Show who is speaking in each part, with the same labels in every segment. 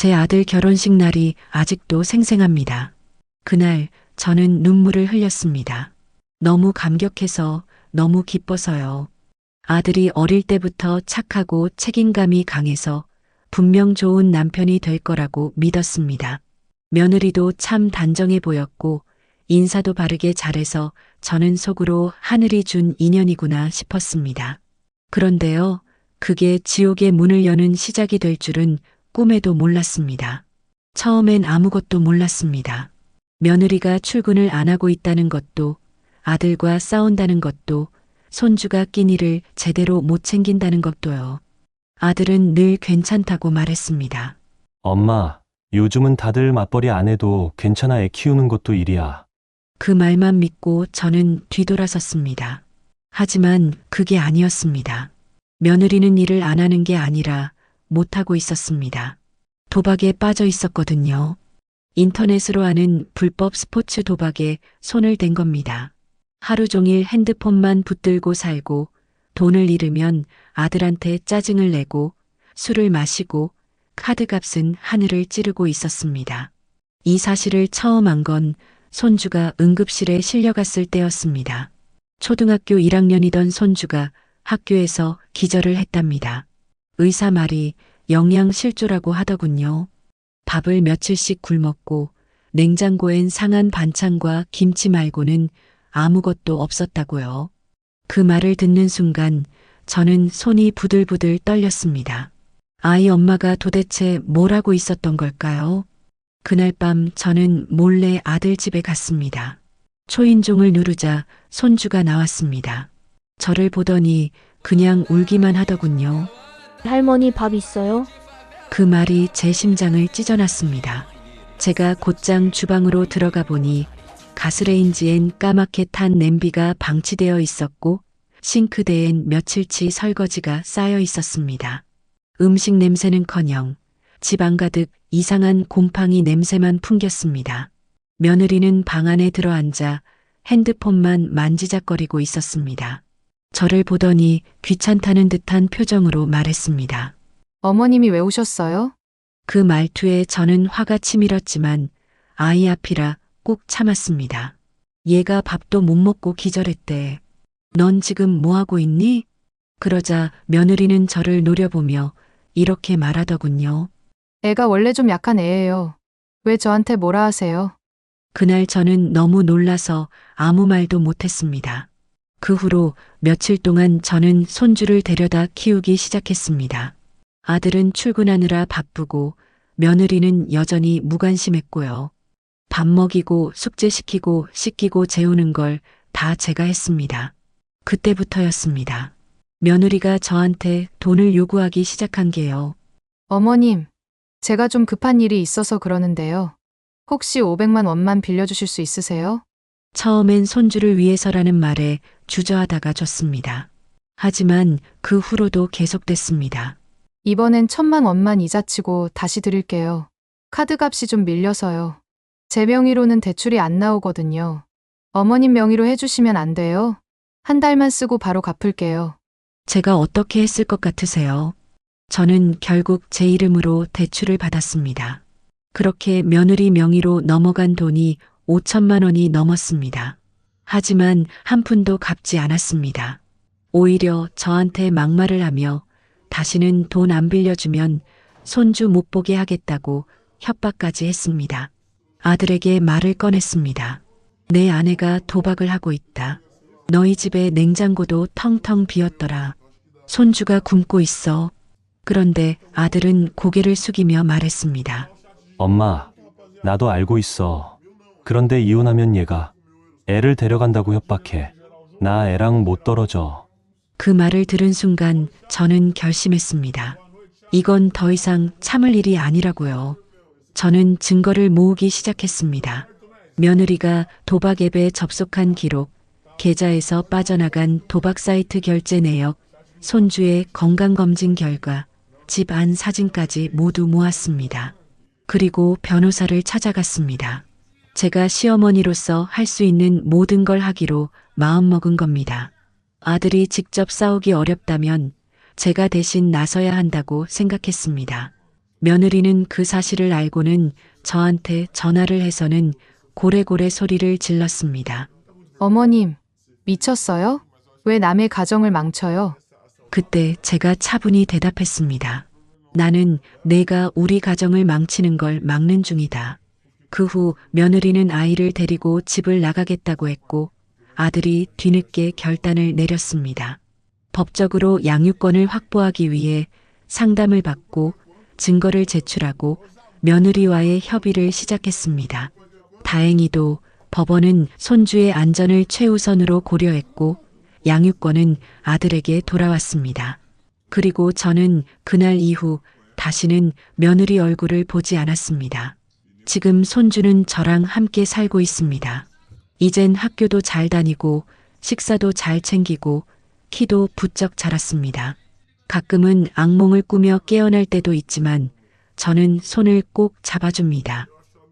Speaker 1: 제 아들 결혼식 날이 아직도 생생합니다. 그날 저는 눈물을 흘렸습니다. 너무 감격해서, 너무 기뻐서요. 아들이 어릴 때부터 착하고 책임감이 강해서 분명 좋은 남편이 될 거라고 믿었습니다. 며느리도 참 단정해 보였고 인사도 바르게 잘해서 저는 속으로 하늘이 준 인연이구나 싶었습니다. 그런데요, 그게 지옥의 문을 여는 시작이 될 줄은 꿈에도 몰랐습니다. 처음엔 아무것도 몰랐습니다. 며느리가 출근을 안 하고 있다는 것도, 아들과 싸운다는 것도, 손주가 끼니를 제대로 못 챙긴다는 것도요. 아들은 늘 괜찮다고 말했습니다.
Speaker 2: 엄마, 요즘은 다들 맞벌이 안 해도 괜찮아. 애 키우는 것도 일이야.
Speaker 1: 그 말만 믿고 저는 뒤돌아섰습니다. 하지만 그게 아니었습니다. 며느리는 일을 안 하는 게 아니라 못하고 있었습니다. 도박에 빠져 있었거든요. 인터넷으로 하는 불법 스포츠 도박에 손을 댄 겁니다. 하루 종일 핸드폰만 붙들고 살고 돈을 잃으면 아들한테 짜증을 내고 술을 마시고 카드값은 하늘을 찌르고 있었습니다. 이 사실을 처음 안 건 손주가 응급실에 실려갔을 때였습니다. 초등학교 1학년이던 손주가 학교에서 기절을 했답니다. 의사 말이 영양실조라고 하더군요. 밥을 며칠씩 굶었고 냉장고엔 상한 반찬과 김치 말고는 아무것도 없었다고요. 그 말을 듣는 순간 저는 손이 부들부들 떨렸습니다. 아이 엄마가 도대체 뭘 하고 있었던 걸까요? 그날 밤 저는 몰래 아들 집에 갔습니다. 초인종을 누르자 손주가 나왔습니다. 저를 보더니 그냥 울기만 하더군요.
Speaker 3: 할머니 밥 있어요?
Speaker 1: 그 말이 제 심장을 찢어놨습니다. 제가 곧장 주방으로 들어가 보니 가스레인지엔 까맣게 탄 냄비가 방치되어 있었고 싱크대엔 며칠치 설거지가 쌓여 있었습니다. 음식 냄새는커녕 집 안가득 이상한 곰팡이 냄새만 풍겼습니다. 며느리는 방 안에 들어앉아 핸드폰만 만지작거리고 있었습니다. 저를 보더니 귀찮다는 듯한 표정으로 말했습니다.
Speaker 4: 어머님이 왜 오셨어요?
Speaker 1: 그 말투에 저는 화가 치밀었지만 아이 앞이라 꾹 참았습니다. 얘가 밥도 못 먹고 기절했대. 넌 지금 뭐 하고 있니? 그러자 며느리는 저를 노려보며 이렇게 말하더군요.
Speaker 4: 애가 원래 좀 약한 애예요. 왜 저한테 뭐라 하세요?
Speaker 1: 그날 저는 너무 놀라서 아무 말도 못했습니다. 그 후로 며칠 동안 저는 손주를 데려다 키우기 시작했습니다. 아들은 출근하느라 바쁘고 며느리는 여전히 무관심했고요. 밥 먹이고 숙제시키고 씻기고 재우는 걸 다 제가 했습니다. 그때부터였습니다. 며느리가 저한테 돈을 요구하기 시작한 게요.
Speaker 4: 어머님, 제가 좀 급한 일이 있어서 그러는데요. 혹시 500만 원만 빌려주실 수 있으세요?
Speaker 1: 처음엔 손주를 위해서라는 말에 주저하다가 줬습니다. 하지만 그 후로도 계속됐습니다.
Speaker 4: 이번엔 1000만 원만 이자치고 다시 드릴게요. 카드값이 좀 밀려서요. 제 명의로는 대출이 안 나오거든요. 어머님 명의로 해주시면 안 돼요? 한 달만 쓰고 바로 갚을게요.
Speaker 1: 제가 어떻게 했을 것 같으세요? 저는 결국 제 이름으로 대출을 받았습니다. 그렇게 며느리 명의로 넘어간 돈이 5천만 원이 넘었습니다. 하지만 한 푼도 갚지 않았습니다. 오히려 저한테 막말을 하며 다시는 돈 안 빌려주면 손주 못 보게 하겠다고 협박까지 했습니다. 아들에게 말을 꺼냈습니다. 내 아내가 도박을 하고 있다. 너희 집에 냉장고도 텅텅 비었더라. 손주가 굶고 있어. 그런데 아들은 고개를 숙이며 말했습니다.
Speaker 2: 엄마, 나도 알고 있어. 그런데 이혼하면 얘가 애를 데려간다고 협박해. 나 애랑 못 떨어져.
Speaker 1: 그 말을 들은 순간 저는 결심했습니다. 이건 더 이상 참을 일이 아니라고요. 저는 증거를 모으기 시작했습니다. 며느리가 도박 앱에 접속한 기록, 계좌에서 빠져나간 도박 사이트 결제 내역, 손주의 건강검진 결과, 집 안 사진까지 모두 모았습니다. 그리고 변호사를 찾아갔습니다. 제가 시어머니로서 할 수 있는 모든 걸 하기로 마음먹은 겁니다. 아들이 직접 싸우기 어렵다면 제가 대신 나서야 한다고 생각했습니다. 며느리는 그 사실을 알고는 저한테 전화를 해서는 고래고래 소리를 질렀습니다.
Speaker 4: 어머님, 미쳤어요? 왜 남의 가정을 망쳐요?
Speaker 1: 그때 제가 차분히 대답했습니다. 나는 내가 우리 가정을 망치는 걸 막는 중이다. 그 후 며느리는 아이를 데리고 집을 나가겠다고 했고 아들이 뒤늦게 결단을 내렸습니다. 법적으로 양육권을 확보하기 위해 상담을 받고 증거를 제출하고 며느리와의 협의를 시작했습니다. 다행히도 법원은 손주의 안전을 최우선으로 고려했고 양육권은 아들에게 돌아왔습니다. 그리고 저는 그날 이후 다시는 며느리 얼굴을 보지 않았습니다. 지금 손주는 저랑 함께 살고 있습니다. 이젠 학교도 잘 다니고 식사도 잘 챙기고 키도 부쩍 자랐습니다. 가끔은 악몽을 꾸며 깨어날 때도 있지만 저는 손을 꼭 잡아줍니다.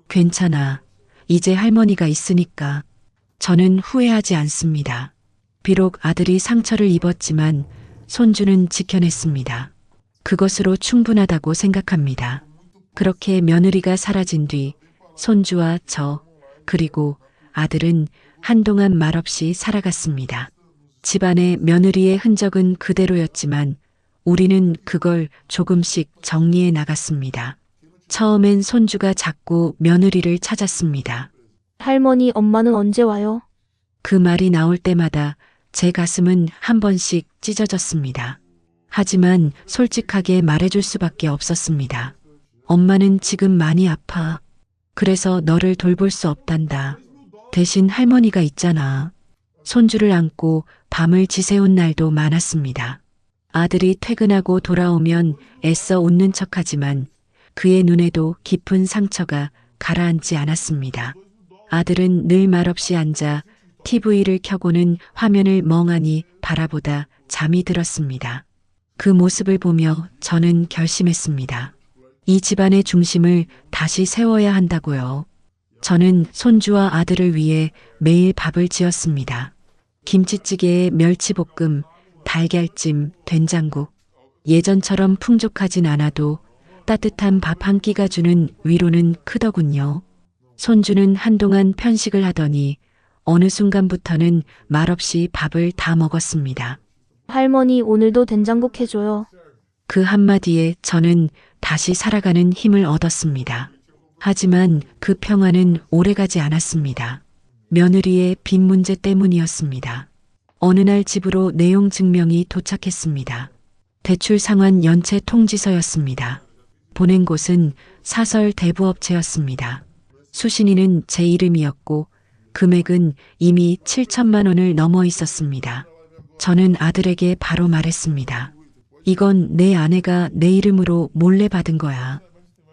Speaker 1: 괜찮아. 이제 할머니가 있으니까. 저는 후회하지 않습니다. 비록 아들이 상처를 입었지만 손주는 지켜냈습니다. 그것으로 충분하다고 생각합니다. 그렇게 며느리가 사라진 뒤 손주와 저 그리고 아들은 한동안 말없이 살아갔습니다. 집안에 며느리의 흔적은 그대로였지만 우리는 그걸 조금씩 정리해 나갔습니다. 처음엔 손주가 자꾸 며느리를 찾았습니다.
Speaker 3: 할머니, 엄마는 언제 와요?
Speaker 1: 그 말이 나올 때마다 제 가슴은 한 번씩 찢어졌습니다. 하지만 솔직하게 말해줄 수밖에 없었습니다. 엄마는 지금 많이 아파. 그래서 너를 돌볼 수 없단다. 대신 할머니가 있잖아. 손주를 안고 밤을 지새운 날도 많았습니다. 아들이 퇴근하고 돌아오면 애써 웃는 척하지만 그의 눈에도 깊은 상처가 가라앉지 않았습니다. 아들은 늘 말없이 앉아 TV를 켜고는 화면을 멍하니 바라보다 잠이 들었습니다. 그 모습을 보며 저는 결심했습니다. 이 집안의 중심을 다시 세워야 한다고요. 저는 손주와 아들을 위해 매일 밥을 지었습니다. 김치찌개에 멸치볶음, 달걀찜, 된장국. 예전처럼 풍족하진 않아도 따뜻한 밥 한 끼가 주는 위로는 크더군요. 손주는 한동안 편식을 하더니 어느 순간부터는 말없이 밥을 다 먹었습니다.
Speaker 3: 할머니, 오늘도 된장국 해줘요.
Speaker 1: 그 한마디에 저는 다시 살아가는 힘을 얻었습니다. 하지만 그 평화는 오래가지 않았습니다. 며느리의 빚 문제 때문이었습니다. 어느 날 집으로 내용 증명이 도착했습니다. 대출 상환 연체 통지서였습니다. 보낸 곳은 사설 대부업체였습니다. 수신인은 제 이름이었고 금액은 이미 7천만 원을 넘어 있었습니다. 저는 아들에게 바로 말했습니다. 이건 내 아내가 내 이름으로 몰래 받은 거야.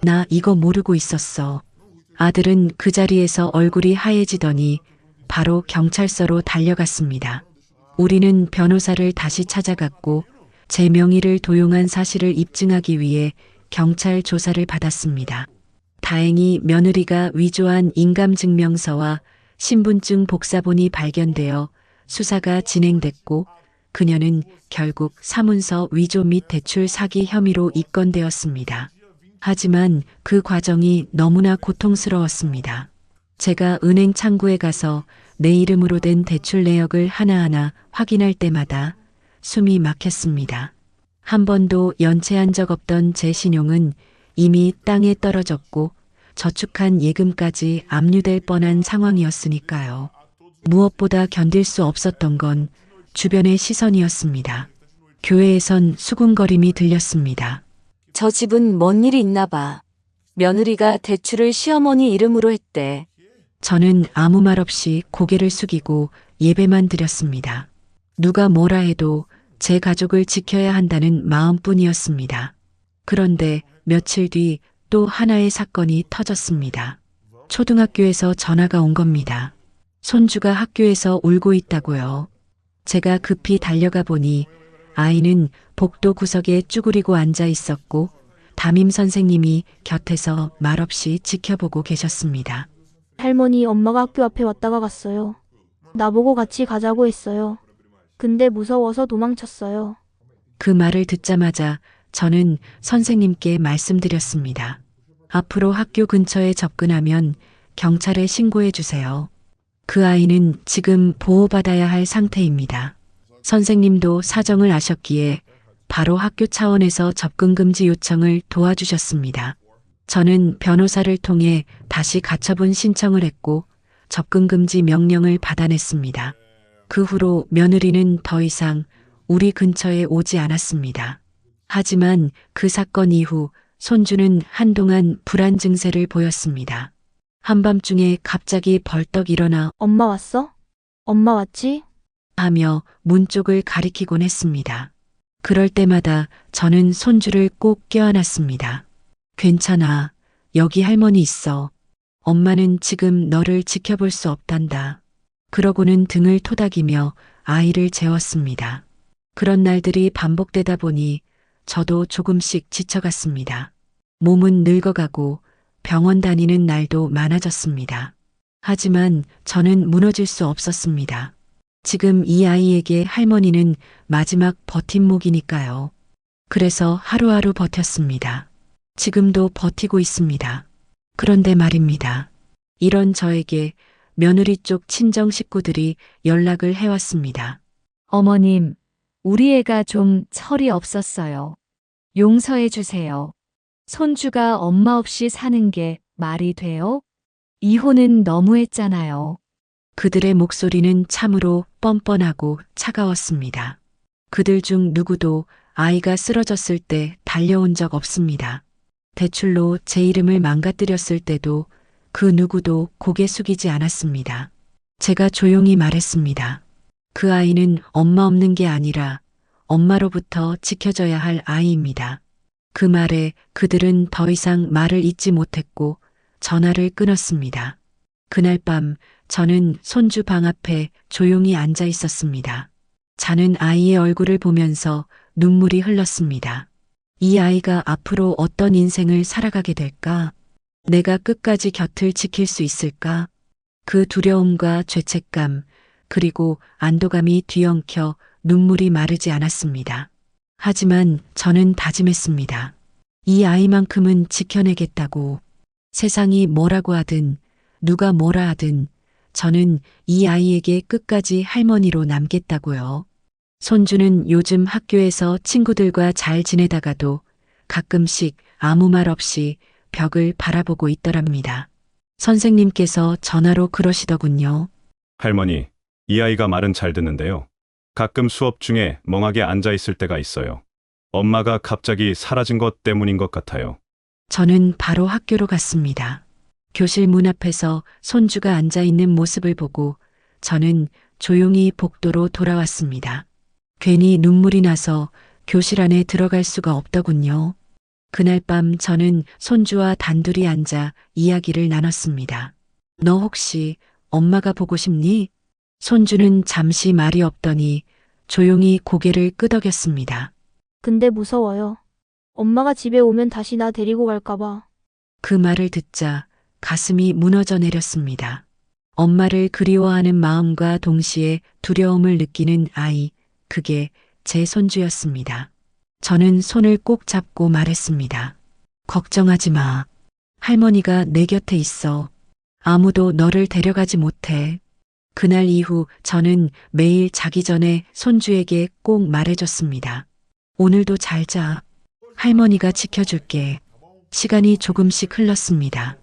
Speaker 1: 나 이거 모르고 있었어. 아들은 그 자리에서 얼굴이 하얘지더니 바로 경찰서로 달려갔습니다. 우리는 변호사를 다시 찾아갔고 제 명의를 도용한 사실을 입증하기 위해 경찰 조사를 받았습니다. 다행히 며느리가 위조한 인감증명서와 신분증 복사본이 발견되어 수사가 진행됐고 그녀는 결국 사문서 위조 및 대출 사기 혐의로 입건되었습니다. 하지만 그 과정이 너무나 고통스러웠습니다. 제가 은행 창구에 가서 내 이름으로 된 대출 내역을 하나하나 확인할 때마다 숨이 막혔습니다. 한 번도 연체한 적 없던 제 신용은 이미 땅에 떨어졌고 저축한 예금까지 압류될 뻔한 상황이었으니까요. 무엇보다 견딜 수 없었던 건 주변의 시선이었습니다. 교회에선 수군거림이 들렸습니다.
Speaker 5: 저 집은 뭔 일이 있나 봐. 며느리가 대출을 시어머니 이름으로 했대.
Speaker 1: 저는 아무 말 없이 고개를 숙이고 예배만 드렸습니다. 누가 뭐라 해도 제 가족을 지켜야 한다는 마음뿐이었습니다. 그런데 며칠 뒤 또 하나의 사건이 터졌습니다. 초등학교에서 전화가 온 겁니다. 손주가 학교에서 울고 있다고요. 제가 급히 달려가 보니 아이는 복도 구석에 쭈그리고 앉아 있었고 담임 선생님이 곁에서 말없이 지켜보고 계셨습니다.
Speaker 3: 할머니, 엄마가 학교 앞에 왔다가 갔어요. 나보고 같이 가자고 했어요. 근데 무서워서 도망쳤어요.
Speaker 1: 그 말을 듣자마자 저는 선생님께 말씀드렸습니다. 앞으로 학교 근처에 접근하면 경찰에 신고해 주세요. 그 아이는 지금 보호받아야 할 상태입니다. 선생님도 사정을 아셨기에 바로 학교 차원에서 접근금지 요청을 도와주셨습니다. 저는 변호사를 통해 다시 가처분 신청을 했고 접근금지 명령을 받아냈습니다. 그 후로 며느리는 더 이상 우리 근처에 오지 않았습니다. 하지만 그 사건 이후 손주는 한동안 불안 증세를 보였습니다. 한밤중에 갑자기 벌떡 일어나
Speaker 3: 엄마 왔어? 엄마 왔지?
Speaker 1: 하며 문 쪽을 가리키곤 했습니다. 그럴 때마다 저는 손주를 꼭 껴안았습니다. 괜찮아. 여기 할머니 있어. 엄마는 지금 너를 지켜볼 수 없단다. 그러고는 등을 토닥이며 아이를 재웠습니다. 그런 날들이 반복되다 보니 저도 조금씩 지쳐갔습니다. 몸은 늙어가고 병원 다니는 날도 많아졌습니다. 하지만 저는 무너질 수 없었습니다. 지금 이 아이에게 할머니는 마지막 버팀목이니까요. 그래서 하루하루 버텼습니다. 지금도 버티고 있습니다. 그런데 말입니다. 이런 저에게 며느리 쪽 친정 식구들이 연락을 해왔습니다.
Speaker 5: 어머님, 우리 애가 좀 철이 없었어요. 용서해 주세요. 손주가 엄마 없이 사는 게 말이 돼요? 이혼은 너무했잖아요.
Speaker 1: 그들의 목소리는 참으로 뻔뻔하고 차가웠습니다. 그들 중 누구도 아이가 쓰러졌을 때 달려온 적 없습니다. 대출로 제 이름을 망가뜨렸을 때도 그 누구도 고개 숙이지 않았습니다. 제가 조용히 말했습니다. 그 아이는 엄마 없는 게 아니라 엄마로부터 지켜져야 할 아이입니다. 그 말에 그들은 더 이상 말을 잇지 못했고 전화를 끊었습니다. 그날 밤 저는 손주 방 앞에 조용히 앉아 있었습니다. 자는 아이의 얼굴을 보면서 눈물이 흘렀습니다. 이 아이가 앞으로 어떤 인생을 살아가게 될까? 내가 끝까지 곁을 지킬 수 있을까? 그 두려움과 죄책감, 그리고 안도감이 뒤엉켜 눈물이 마르지 않았습니다. 하지만 저는 다짐했습니다. 이 아이만큼은 지켜내겠다고. 세상이 뭐라고 하든 누가 뭐라 하든 저는 이 아이에게 끝까지 할머니로 남겠다고요. 손주는 요즘 학교에서 친구들과 잘 지내다가도 가끔씩 아무 말 없이 벽을 바라보고 있더랍니다. 선생님께서 전화로 그러시더군요.
Speaker 6: 할머니, 이 아이가 말은 잘 듣는데요. 가끔 수업 중에 멍하게 앉아 있을 때가 있어요. 엄마가 갑자기 사라진 것 때문인 것 같아요.
Speaker 1: 저는 바로 학교로 갔습니다. 교실 문 앞에서 손주가 앉아 있는 모습을 보고 저는 조용히 복도로 돌아왔습니다. 괜히 눈물이 나서 교실 안에 들어갈 수가 없더군요. 그날 밤 저는 손주와 단둘이 앉아 이야기를 나눴습니다. 너 혹시 엄마가 보고 싶니? 손주는 잠시 말이 없더니 조용히 고개를 끄덕였습니다.
Speaker 3: 근데 무서워요. 엄마가 집에 오면 다시 나 데리고 갈까봐.
Speaker 1: 그 말을 듣자 가슴이 무너져 내렸습니다. 엄마를 그리워하는 마음과 동시에 두려움을 느끼는 아이, 그게 제 손주였습니다. 저는 손을 꼭 잡고 말했습니다. 걱정하지 마. 할머니가 내 곁에 있어. 아무도 너를 데려가지 못해. 그날 이후 저는 매일 자기 전에 손주에게 꼭 말해줬습니다. 오늘도 잘 자. 할머니가 지켜줄게. 시간이 조금씩 흘렀습니다.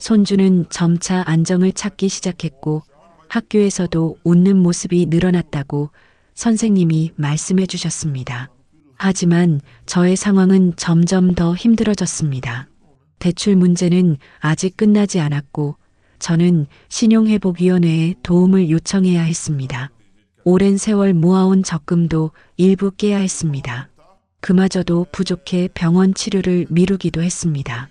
Speaker 1: 손주는 점차 안정을 찾기 시작했고 학교에서도 웃는 모습이 늘어났다고 선생님이 말씀해 주셨습니다. 하지만 저의 상황은 점점 더 힘들어졌습니다. 대출 문제는 아직 끝나지 않았고 저는 신용회복위원회에 도움을 요청해야 했습니다. 오랜 세월 모아온 적금도 일부 깨야 했습니다. 그마저도 부족해 병원 치료를 미루기도 했습니다.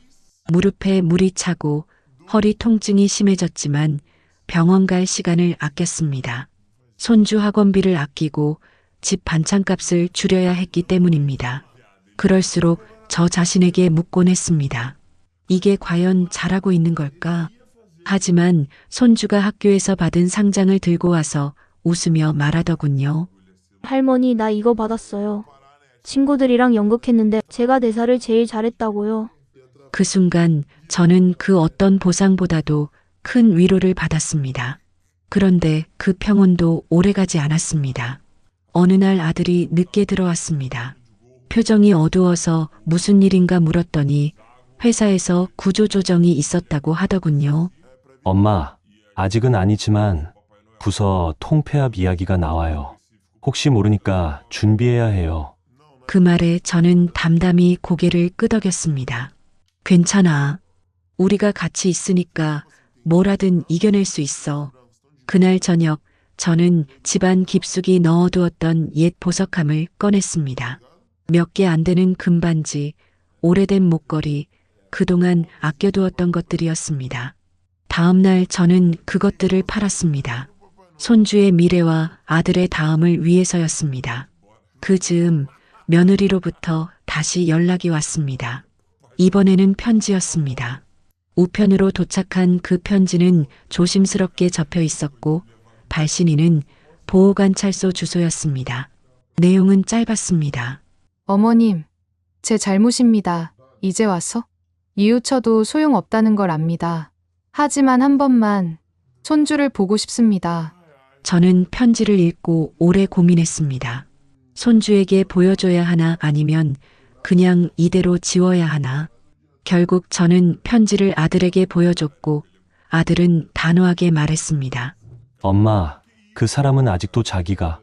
Speaker 1: 무릎에 물이 차고 허리 통증이 심해졌지만 병원 갈 시간을 아꼈습니다. 손주 학원비를 아끼고 집 반찬값을 줄여야 했기 때문입니다. 그럴수록 저 자신에게 묻곤 했습니다. 이게 과연 잘하고 있는 걸까? 하지만 손주가 학교에서 받은 상장을 들고 와서 웃으며 말하더군요.
Speaker 3: 할머니, 나 이거 받았어요. 친구들이랑 연극했는데 제가 대사를 제일 잘했다고요.
Speaker 1: 그 순간 저는 그 어떤 보상보다도 큰 위로를 받았습니다. 그런데 그 평온도 오래가지 않았습니다. 어느 날 아들이 늦게 들어왔습니다. 표정이 어두워서 무슨 일인가 물었더니 회사에서 구조조정이 있었다고 하더군요.
Speaker 2: 엄마, 아직은 아니지만 부서 통폐합 이야기가 나와요. 혹시 모르니까 준비해야 해요.
Speaker 1: 그 말에 저는 담담히 고개를 끄덕였습니다. 괜찮아. 우리가 같이 있으니까 뭐라든 이겨낼 수 있어. 그날 저녁 저는 집안 깊숙이 넣어두었던 옛 보석함을 꺼냈습니다. 몇 개 안 되는 금반지, 오래된 목걸이, 그동안 아껴두었던 것들이었습니다. 다음 날 저는 그것들을 팔았습니다. 손주의 미래와 아들의 다음을 위해서였습니다. 그 즈음 며느리로부터 다시 연락이 왔습니다. 이번에는 편지였습니다. 우편으로 도착한 그 편지는 조심스럽게 접혀 있었고 발신인은 보호관찰소 주소였습니다. 내용은 짧았습니다.
Speaker 4: 어머님, 제 잘못입니다. 이제 와서? 이웃쳐도 소용없다는 걸 압니다. 하지만 한 번만 손주를 보고 싶습니다.
Speaker 1: 저는 편지를 읽고 오래 고민했습니다. 손주에게 보여줘야 하나 아니면 그냥 이대로 지워야 하나. 결국 저는 편지를 아들에게 보여줬고 아들은 단호하게 말했습니다.
Speaker 2: 엄마, 그 사람은 아직도 자기가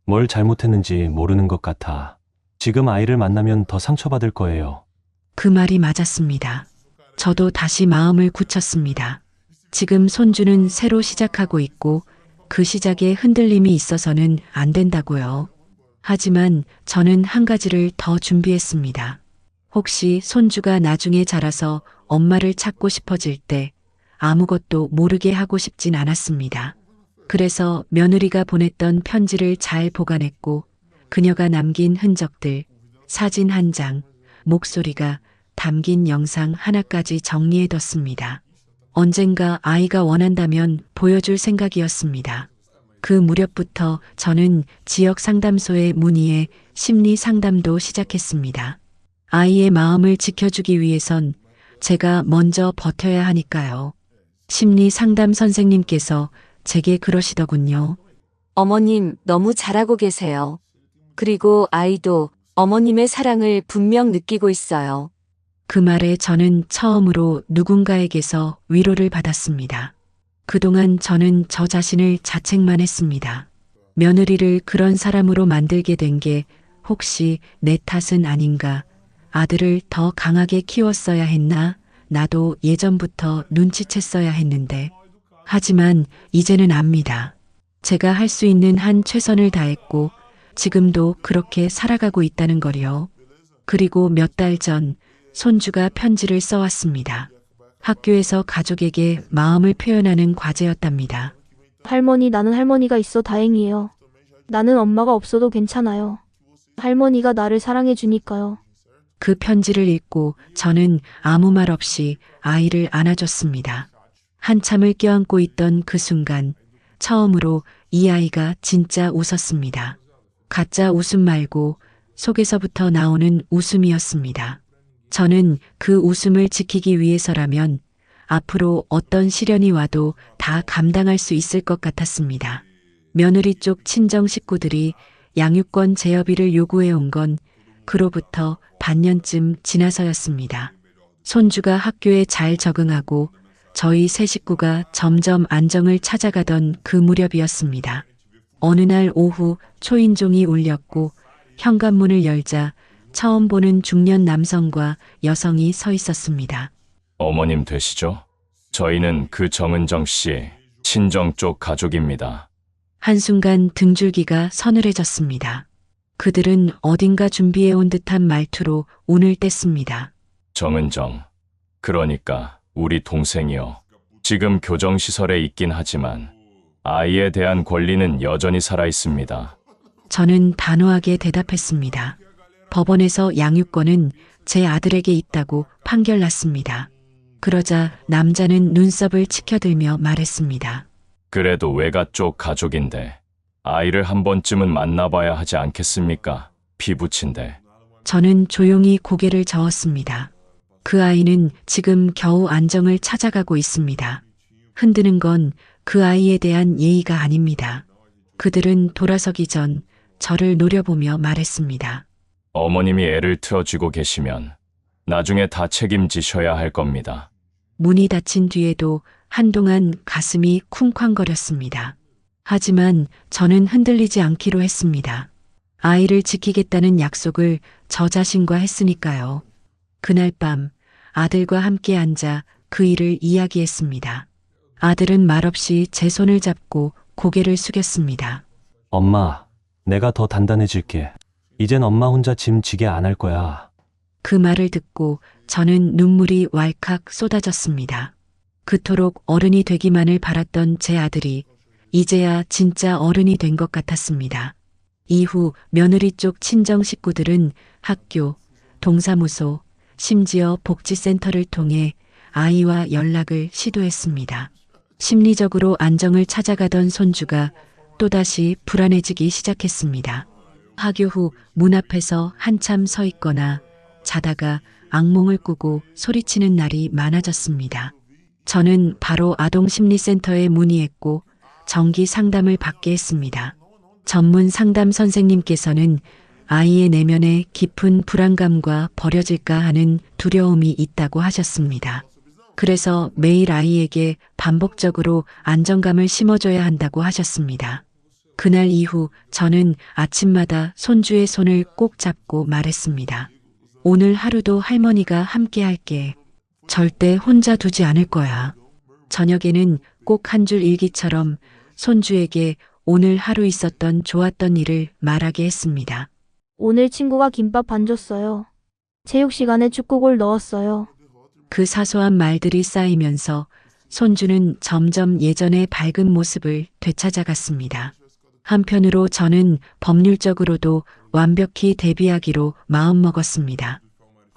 Speaker 2: 뭘 잘못했는지 모르는 것 같아. 지금 아이를 만나면 더 상처받을 거예요.
Speaker 1: 그 말이 맞았습니다. 저도 다시 마음을 굳혔습니다. 지금 손주는 새로 시작하고 있고 그 시작에 흔들림이 있어서는 안 된다고요. 하지만 저는 한 가지를 더 준비했습니다. 혹시 손주가 나중에 자라서 엄마를 찾고 싶어질 때 아무것도 모르게 하고 싶진 않았습니다. 그래서 며느리가 보냈던 편지를 잘 보관했고 그녀가 남긴 흔적들, 사진 한 장, 목소리가 담긴 영상 하나까지 정리해뒀습니다. 언젠가 아이가 원한다면 보여줄 생각이었습니다. 그 무렵부터 저는 지역 상담소에 문의해 심리 상담도 시작했습니다. 아이의 마음을 지켜주기 위해선 제가 먼저 버텨야 하니까요. 심리 상담 선생님께서 제게 그러시더군요.
Speaker 5: 어머님 너무 잘하고 계세요. 그리고 아이도 어머님의 사랑을 분명 느끼고 있어요.
Speaker 1: 그 말에 저는 처음으로 누군가에게서 위로를 받았습니다. 그동안 저는 저 자신을 자책만 했습니다. 며느리를 그런 사람으로 만들게 된 게 혹시 내 탓은 아닌가? 아들을 더 강하게 키웠어야 했나? 나도 예전부터 눈치챘어야 했는데. 하지만 이제는 압니다. 제가 할 수 있는 한 최선을 다했고 지금도 그렇게 살아가고 있다는 거요. 그리고 몇 달 전 손주가 편지를 써왔습니다. 학교에서 가족에게 마음을 표현하는 과제였답니다.
Speaker 3: 할머니, 나는 할머니가 있어 다행이에요. 나는 엄마가 없어도 괜찮아요. 할머니가 나를 사랑해 주니까요.
Speaker 1: 그 편지를 읽고 저는 아무 말 없이 아이를 안아줬습니다. 한참을 껴안고 있던 그 순간 처음으로 이 아이가 진짜 웃었습니다. 가짜 웃음 말고 속에서부터 나오는 웃음이었습니다. 저는 그 웃음을 지키기 위해서라면 앞으로 어떤 시련이 와도 다 감당할 수 있을 것 같았습니다. 며느리 쪽 친정 식구들이 양육권 재협의를 요구해 온 건 그로부터 반년쯤 지나서였습니다. 손주가 학교에 잘 적응하고 저희 세 식구가 점점 안정을 찾아가던 그 무렵이었습니다. 어느 날 오후 초인종이 울렸고 현관문을 열자 처음 보는 중년 남성과 여성이 서 있었습니다.
Speaker 7: 어머님 되시죠? 저희는 그 정은정 씨 친정 쪽 가족입니다.
Speaker 1: 한순간 등줄기가 서늘해졌습니다. 그들은 어딘가 준비해온 듯한 말투로 운을 뗐습니다.
Speaker 7: 정은정, 그러니까 우리 동생이요. 지금 교정시설에 있긴 하지만 아이에 대한 권리는 여전히 살아 있습니다.
Speaker 1: 저는 단호하게 대답했습니다. 법원에서 양육권은 제 아들에게 있다고 판결 났습니다. 그러자 남자는 눈썹을 치켜들며 말했습니다.
Speaker 7: 그래도 외가 쪽 가족인데 아이를 한 번쯤은 만나봐야 하지 않겠습니까? 피부친데.
Speaker 1: 저는 조용히 고개를 저었습니다. 그 아이는 지금 겨우 안정을 찾아가고 있습니다. 흔드는 건 그 아이에 대한 예의가 아닙니다. 그들은 돌아서기 전 저를 노려보며 말했습니다.
Speaker 7: 어머님이 애를 틀어쥐고 계시면 나중에 다 책임지셔야 할 겁니다.
Speaker 1: 문이 닫힌 뒤에도 한동안 가슴이 쿵쾅거렸습니다. 하지만 저는 흔들리지 않기로 했습니다. 아이를 지키겠다는 약속을 저 자신과 했으니까요. 그날 밤 아들과 함께 앉아 그 일을 이야기했습니다. 아들은 말없이 제 손을 잡고 고개를 숙였습니다.
Speaker 2: 엄마, 내가 더 단단해질게. 이젠 엄마 혼자 짐 지게 안 할 거야.
Speaker 1: 그 말을 듣고 저는 눈물이 왈칵 쏟아졌습니다. 그토록 어른이 되기만을 바랐던 제 아들이 이제야 진짜 어른이 된 것 같았습니다. 이후 며느리 쪽 친정 식구들은 학교, 동사무소, 심지어 복지센터를 통해 아이와 연락을 시도했습니다. 심리적으로 안정을 찾아가던 손주가 또다시 불안해지기 시작했습니다. 하교 후 문 앞에서 한참 서 있거나 자다가 악몽을 꾸고 소리치는 날이 많아졌습니다. 저는 바로 아동심리센터에 문의했고 정기 상담을 받게 했습니다. 전문 상담 선생님께서는 아이의 내면에 깊은 불안감과 버려질까 하는 두려움이 있다고 하셨습니다. 그래서 매일 아이에게 반복적으로 안정감을 심어줘야 한다고 하셨습니다. 그날 이후 저는 아침마다 손주의 손을 꼭 잡고 말했습니다. 오늘 하루도 할머니가 함께 할게. 절대 혼자 두지 않을 거야. 저녁에는 꼭 한 줄 일기처럼 손주에게 오늘 하루 있었던 좋았던 일을 말하게 했습니다.
Speaker 3: 오늘 친구가 김밥 반 줬어요. 체육 시간에 축구골 넣었어요.
Speaker 1: 그 사소한 말들이 쌓이면서 손주는 점점 예전의 밝은 모습을 되찾아갔습니다. 한편으로 저는 법률적으로도 완벽히 대비하기로 마음먹었습니다.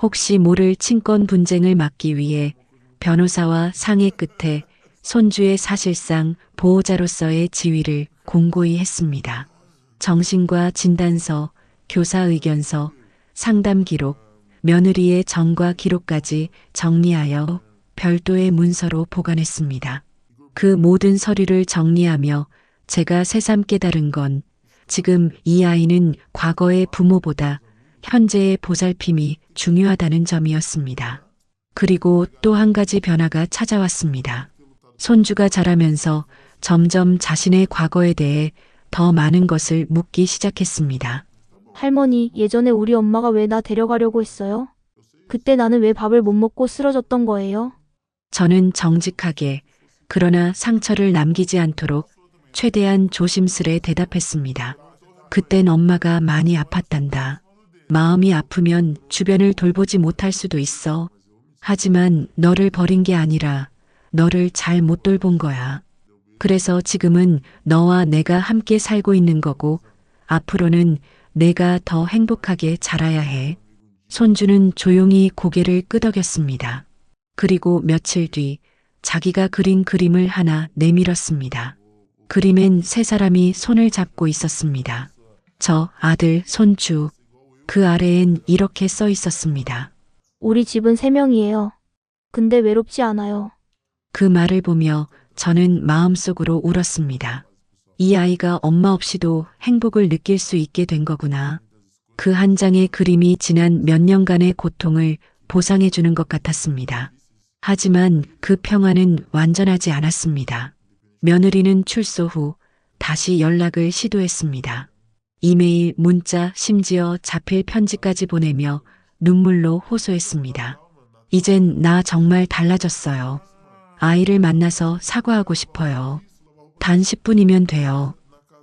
Speaker 1: 혹시 모를 친권 분쟁을 막기 위해 변호사와 상의 끝에 손주의 사실상 보호자로서의 지위를 공고히 했습니다. 정신과 진단서, 교사 의견서, 상담 기록, 며느리의 전과 기록까지 정리하여 별도의 문서로 보관했습니다. 그 모든 서류를 정리하며 제가 새삼 깨달은 건 지금 이 아이는 과거의 부모보다 현재의 보살핌이 중요하다는 점이었습니다. 그리고 또 한 가지 변화가 찾아왔습니다. 손주가 자라면서 점점 자신의 과거에 대해 더 많은 것을 묻기 시작했습니다.
Speaker 3: 할머니, 예전에 우리 엄마가 왜 나 데려가려고 했어요? 그때 나는 왜 밥을 못 먹고 쓰러졌던 거예요?
Speaker 1: 저는 정직하게 그러나 상처를 남기지 않도록 최대한 조심스레 대답했습니다. 그땐 엄마가 많이 아팠단다. 마음이 아프면 주변을 돌보지 못할 수도 있어. 하지만 너를 버린 게 아니라 너를 잘 못 돌본 거야. 그래서 지금은 너와 내가 함께 살고 있는 거고 앞으로는 내가 더 행복하게 자라야 해. 손주는 조용히 고개를 끄덕였습니다. 그리고 며칠 뒤 자기가 그린 그림을 하나 내밀었습니다. 그림엔 세 사람이 손을 잡고 있었습니다. 저, 아들, 손주. 그 아래엔 이렇게 써 있었습니다.
Speaker 3: 우리 집은 3명이에요. 근데 외롭지 않아요.
Speaker 1: 그 말을 보며 저는 마음속으로 울었습니다. 이 아이가 엄마 없이도 행복을 느낄 수 있게 된 거구나. 그 한 장의 그림이 지난 몇 년간의 고통을 보상해 주는 것 같았습니다. 하지만 그 평화는 완전하지 않았습니다. 며느리는 출소 후 다시 연락을 시도했습니다. 이메일, 문자, 심지어 자필 편지까지 보내며 눈물로 호소했습니다. 이젠 나 정말 달라졌어요. 아이를 만나서 사과하고 싶어요. 단 10분이면 돼요.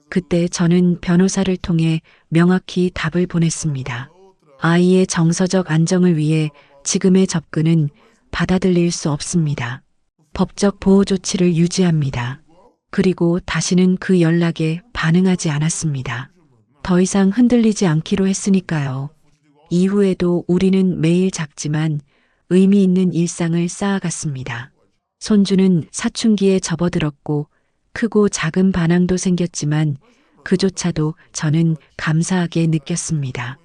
Speaker 1: 그때 저는 변호사를 통해 명확히 답을 보냈습니다. 아이의 정서적 안정을 위해 지금의 접근은 받아들일 수 없습니다. 법적 보호 조치를 유지합니다. 그리고 다시는 그 연락에 반응하지 않았습니다. 더 이상 흔들리지 않기로 했으니까요. 이후에도 우리는 매일 작지만 의미 있는 일상을 쌓아갔습니다. 손주는 사춘기에 접어들었고 크고 작은 반항도 생겼지만 그조차도 저는 감사하게 느꼈습니다.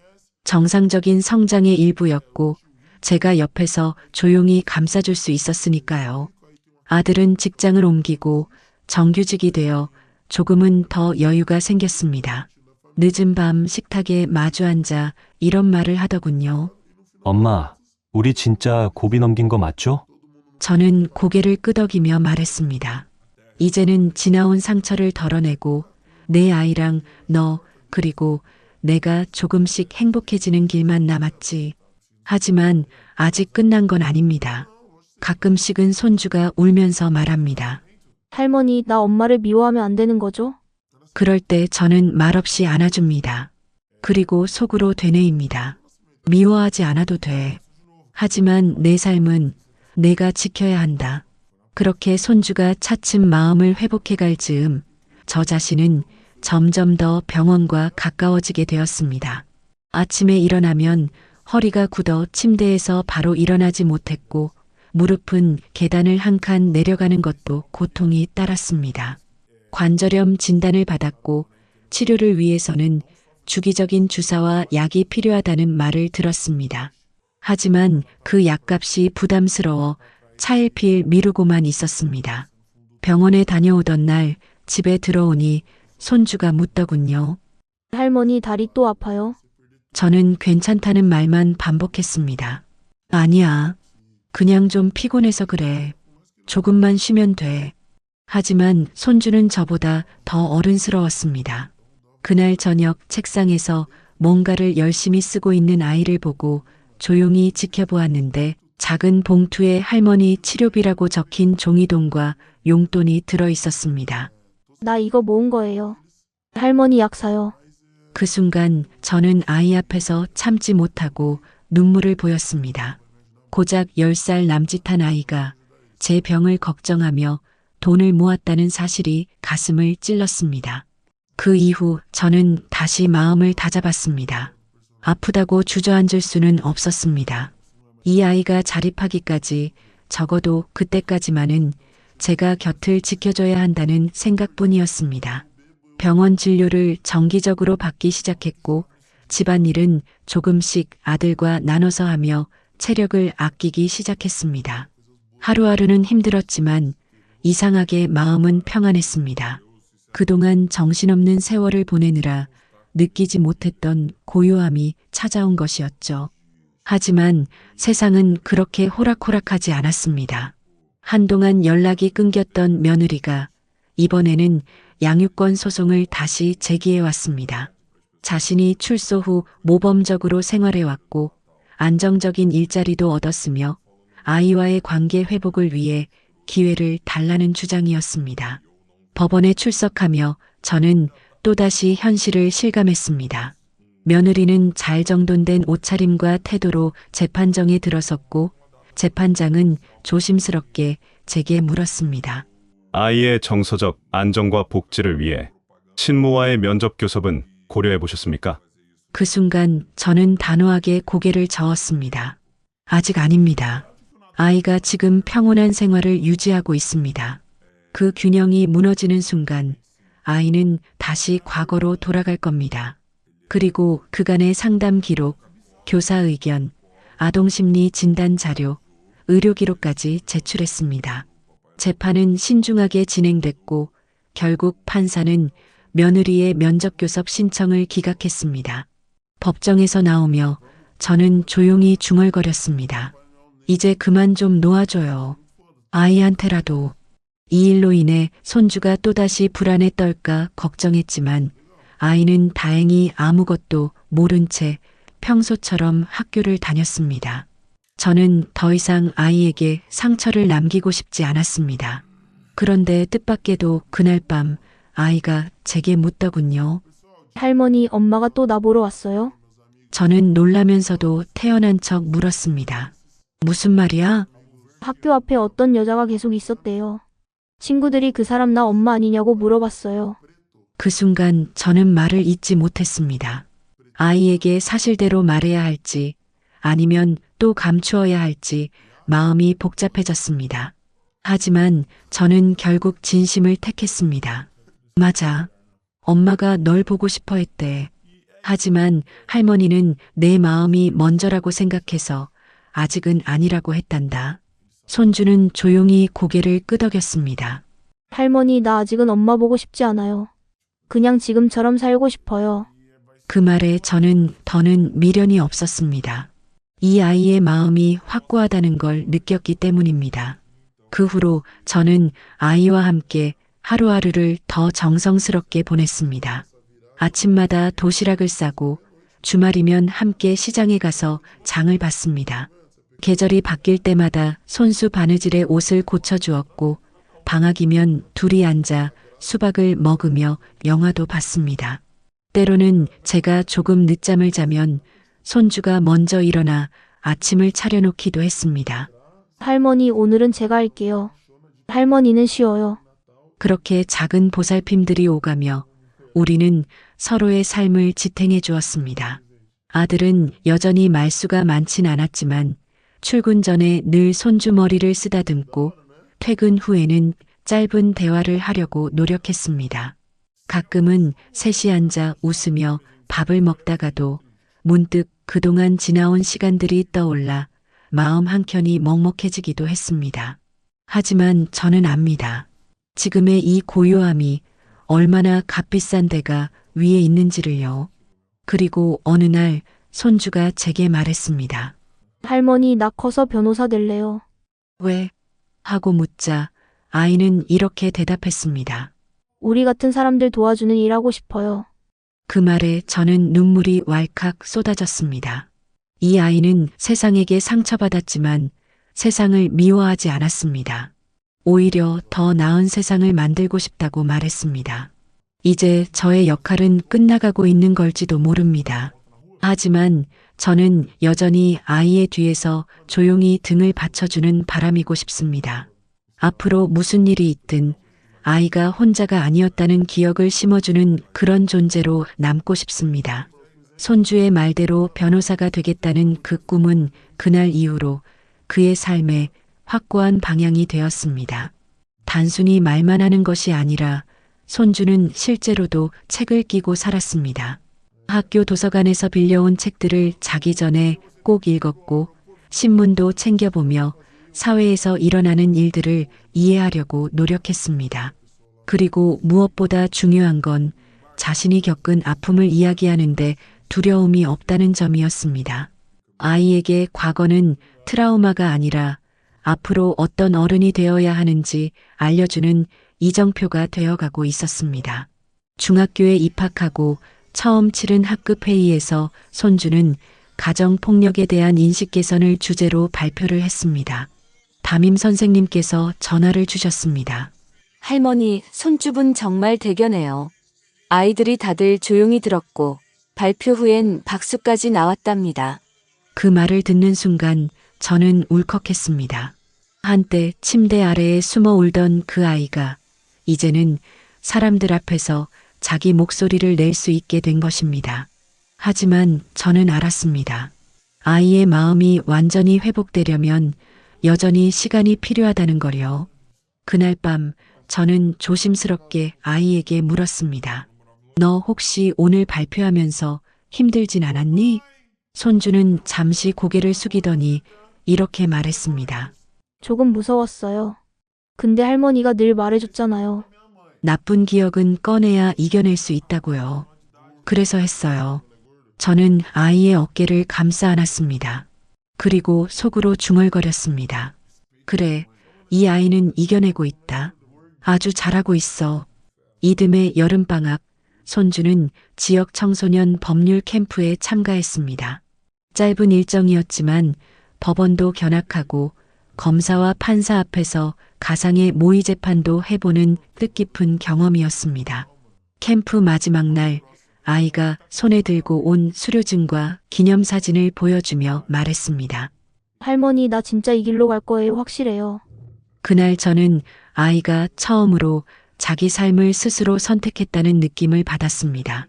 Speaker 1: 정상적인 성장의 일부였고 제가 옆에서 조용히 감싸줄 수 있었으니까요. 아들은 직장을 옮기고 정규직이 되어 조금은 더 여유가 생겼습니다. 늦은 밤 식탁에 마주 앉아 이런 말을 하더군요.
Speaker 2: 엄마, 우리 진짜 고비 넘긴 거 맞죠?
Speaker 1: 저는 고개를 끄덕이며 말했습니다. 이제는 지나온 상처를 덜어내고 내 아이랑 너 그리고 내가 조금씩 행복해지는 길만 남았지. 하지만 아직 끝난 건 아닙니다. 가끔씩은 손주가 울면서 말합니다.
Speaker 3: 할머니, 나 엄마를 미워하면 안 되는 거죠?
Speaker 1: 그럴 때 저는 말없이 안아줍니다. 그리고 속으로 되뇌입니다. 미워하지 않아도 돼. 하지만 내 삶은 내가 지켜야 한다. 그렇게 손주가 차츰 마음을 회복해갈 즈음 저 자신은 점점 더 병원과 가까워지게 되었습니다. 아침에 일어나면 허리가 굳어 침대에서 바로 일어나지 못했고 무릎은 계단을 한 칸 내려가는 것도 고통이 따랐습니다. 관절염 진단을 받았고 치료를 위해서는 주기적인 주사와 약이 필요하다는 말을 들었습니다. 하지만 그 약값이 부담스러워 차일피일 미루고만 있었습니다. 병원에 다녀오던 날 집에 들어오니 손주가 묻더군요.
Speaker 3: 할머니, 다리 또 아파요?
Speaker 1: 저는 괜찮다는 말만 반복했습니다. 아니야. 그냥 좀 피곤해서 그래. 조금만 쉬면 돼. 하지만 손주는 저보다 더 어른스러웠습니다. 그날 저녁 책상에서 뭔가를 열심히 쓰고 있는 아이를 보고 조용히 지켜보았는데 작은 봉투에 할머니 치료비라고 적힌 종이돈과 용돈이 들어 있었습니다.
Speaker 3: 나 이거 모은 거예요. 할머니 약 사요.
Speaker 1: 그 순간 저는 아이 앞에서 참지 못하고 눈물을 보였습니다. 고작 10살 남짓한 아이가 제 병을 걱정하며 돈을 모았다는 사실이 가슴을 찔렀습니다. 그 이후 저는 다시 마음을 다잡았습니다. 아프다고 주저앉을 수는 없었습니다. 이 아이가 자립하기까지 적어도 그때까지만은 제가 곁을 지켜줘야 한다는 생각뿐이었습니다. 병원 진료를 정기적으로 받기 시작했고 집안일은 조금씩 아들과 나눠서 하며 체력을 아끼기 시작했습니다. 하루하루는 힘들었지만 이상하게 마음은 평안했습니다. 그동안 정신없는 세월을 보내느라 느끼지 못했던 고요함이 찾아온 것이었죠. 하지만 세상은 그렇게 호락호락하지 않았습니다. 한동안 연락이 끊겼던 며느리가 이번에는 양육권 소송을 다시 제기해 왔습니다. 자신이 출소 후 모범적으로 생활해왔고 안정적인 일자리도 얻었으며 아이와의 관계 회복을 위해 기회를 달라는 주장이었습니다. 법원에 출석하며 저는 또다시 현실을 실감했습니다. 며느리는 잘 정돈된 옷차림과 태도로 재판정에 들어섰고 재판장은 조심스럽게 제게 물었습니다.
Speaker 6: 아이의 정서적 안정과 복지를 위해 친모와의 면접 교섭은 고려해 보셨습니까?
Speaker 1: 그 순간 저는 단호하게 고개를 저었습니다. 아직 아닙니다. 아이가 지금 평온한 생활을 유지하고 있습니다. 그 균형이 무너지는 순간 아이는 다시 과거로 돌아갈 겁니다. 그리고 그간의 상담 기록, 교사 의견, 아동심리 진단 자료, 의료 기록까지 제출했습니다. 재판은 신중하게 진행됐고 결국 판사는 며느리의 면접교섭 신청을 기각했습니다. 법정에서 나오며 저는 조용히 중얼거렸습니다. 이제 그만 좀 놓아줘요. 아이한테라도. 이 일로 인해 손주가 또다시 불안에 떨까 걱정했지만 아이는 다행히 아무것도 모른 채 평소처럼 학교를 다녔습니다. 저는 더 이상 아이에게 상처를 남기고 싶지 않았습니다. 그런데 뜻밖에도 그날 밤 아이가 제게 묻더군요.
Speaker 3: 할머니, 엄마가 또 나 보러 왔어요?
Speaker 1: 저는 놀라면서도 태연한 척 물었습니다. 무슨 말이야?
Speaker 3: 학교 앞에 어떤 여자가 계속 있었대요. 친구들이 그 사람 나 엄마 아니냐고 물어봤어요.
Speaker 1: 그 순간 저는 말을 잇지 못했습니다. 아이에게 사실대로 말해야 할지 아니면 또 감추어야 할지 마음이 복잡해졌습니다. 하지만 저는 결국 진심을 택했습니다. 맞아. 엄마가 널 보고 싶어 했대. 하지만 할머니는 내 마음이 먼저라고 생각해서 아직은 아니라고 했단다. 손주는 조용히 고개를 끄덕였습니다.
Speaker 3: 할머니, 나 아직은 엄마 보고 싶지 않아요. 그냥 지금처럼 살고 싶어요.
Speaker 1: 그 말에 저는 더는 미련이 없었습니다. 이 아이의 마음이 확고하다는 걸 느꼈기 때문입니다. 그 후로 저는 아이와 함께 하루하루를 더 정성스럽게 보냈습니다. 아침마다 도시락을 싸고 주말이면 함께 시장에 가서 장을 봤습니다. 계절이 바뀔 때마다 손수 바느질에 옷을 고쳐주었고 방학이면 둘이 앉아 수박을 먹으며 영화도 봤습니다. 때로는 제가 조금 늦잠을 자면 손주가 먼저 일어나 아침을 차려놓기도 했습니다.
Speaker 3: 할머니, 오늘은 제가 할게요. 할머니는 쉬어요.
Speaker 1: 그렇게 작은 보살핌들이 오가며 우리는 서로의 삶을 지탱해 주었습니다. 아들은 여전히 말수가 많진 않았지만 출근 전에 늘 손주 머리를 쓰다듬고 퇴근 후에는 짧은 대화를 하려고 노력했습니다. 가끔은 셋이 앉아 웃으며 밥을 먹다가도 문득 그동안 지나온 시간들이 떠올라 마음 한켠이 먹먹해지기도 했습니다. 하지만 저는 압니다. 지금의 이 고요함이 얼마나 값비싼 데가 위에 있는지를요. 그리고 어느 날 손주가 제게 말했습니다.
Speaker 3: 할머니, 나 커서 변호사 될래요.
Speaker 1: 왜? 하고 묻자 아이는 이렇게 대답했습니다.
Speaker 3: 우리 같은 사람들 도와주는 일 하고 싶어요.
Speaker 1: 그 말에 저는 눈물이 왈칵 쏟아졌습니다. 이 아이는 세상에게 상처받았지만 세상을 미워하지 않았습니다. 오히려 더 나은 세상을 만들고 싶다고 말했습니다. 이제 저의 역할은 끝나가고 있는 걸지도 모릅니다. 하지만 저는 여전히 아이의 뒤에서 조용히 등을 받쳐주는 바람이고 싶습니다. 앞으로 무슨 일이 있든 아이가 혼자가 아니었다는 기억을 심어주는 그런 존재로 남고 싶습니다. 손주의 말대로 변호사가 되겠다는 그 꿈은 그날 이후로 그의 삶에 확고한 방향이 되었습니다. 단순히 말만 하는 것이 아니라 손주는 실제로도 책을 끼고 살았습니다. 학교 도서관에서 빌려온 책들을 자기 전에 꼭 읽었고 신문도 챙겨보며 사회에서 일어나는 일들을 이해하려고 노력했습니다. 그리고 무엇보다 중요한 건 자신이 겪은 아픔을 이야기하는데 두려움이 없다는 점이었습니다. 아이에게 과거는 트라우마가 아니라 앞으로 어떤 어른이 되어야 하는지 알려주는 이정표가 되어가고 있었습니다. 중학교에 입학하고 처음 치른 학급 회의에서 손주는 가정폭력에 대한 인식 개선을 주제로 발표를 했습니다. 담임 선생님께서 전화를 주셨습니다.
Speaker 5: 할머니, 손주분 정말 대견해요. 아이들이 다들 조용히 들었고 발표 후엔 박수까지 나왔답니다.
Speaker 1: 그 말을 듣는 순간 저는 울컥했습니다. 한때 침대 아래에 숨어 울던 그 아이가 이제는 사람들 앞에서 자기 목소리를 낼 수 있게 된 것입니다. 하지만 저는 알았습니다. 아이의 마음이 완전히 회복되려면 여전히 시간이 필요하다는 걸요. 그날 밤 저는 조심스럽게 아이에게 물었습니다. 너 혹시 오늘 발표하면서 힘들진 않았니? 손주는 잠시 고개를 숙이더니 이렇게 말했습니다.
Speaker 3: 조금 무서웠어요. 근데 할머니가 늘 말해줬잖아요.
Speaker 1: 나쁜 기억은 꺼내야 이겨낼 수 있다고요. 그래서 했어요. 저는 아이의 어깨를 감싸 안았습니다. 그리고 속으로 중얼거렸습니다. 그래, 이 아이는 이겨내고 있다. 아주 잘하고 있어. 이듬해 여름방학, 손주는 지역 청소년 법률 캠프에 참가했습니다. 짧은 일정이었지만 법원도 견학하고 검사와 판사 앞에서 가상의 모의 재판도 해보는 뜻깊은 경험이었습니다. 캠프 마지막 날 아이가 손에 들고 온 수료증과 기념사진을 보여주며 말했습니다.
Speaker 3: 할머니, 나 진짜 이 길로 갈 거예요. 확실해요.
Speaker 1: 그날 저는 아이가 처음으로 자기 삶을 스스로 선택했다는 느낌을 받았습니다.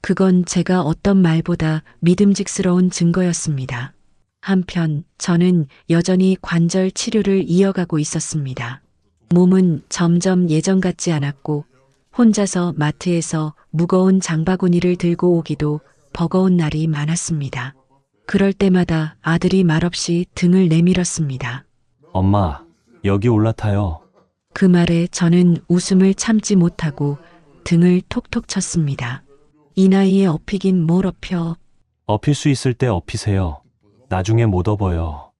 Speaker 1: 그건 제가 어떤 말보다 믿음직스러운 증거였습니다. 한편 저는 여전히 관절 치료를 이어가고 있었습니다. 몸은 점점 예전 같지 않았고 혼자서 마트에서 무거운 장바구니를 들고 오기도 버거운 날이 많았습니다. 그럴 때마다 아들이 말없이 등을 내밀었습니다.
Speaker 2: 엄마, 여기 올라타요.
Speaker 1: 그 말에 저는 웃음을 참지 못하고 등을 톡톡 쳤습니다. 이 나이에 업히긴 뭘 업혀.
Speaker 2: 업힐 수 있을 때 업히세요. 나중에 못 업어요.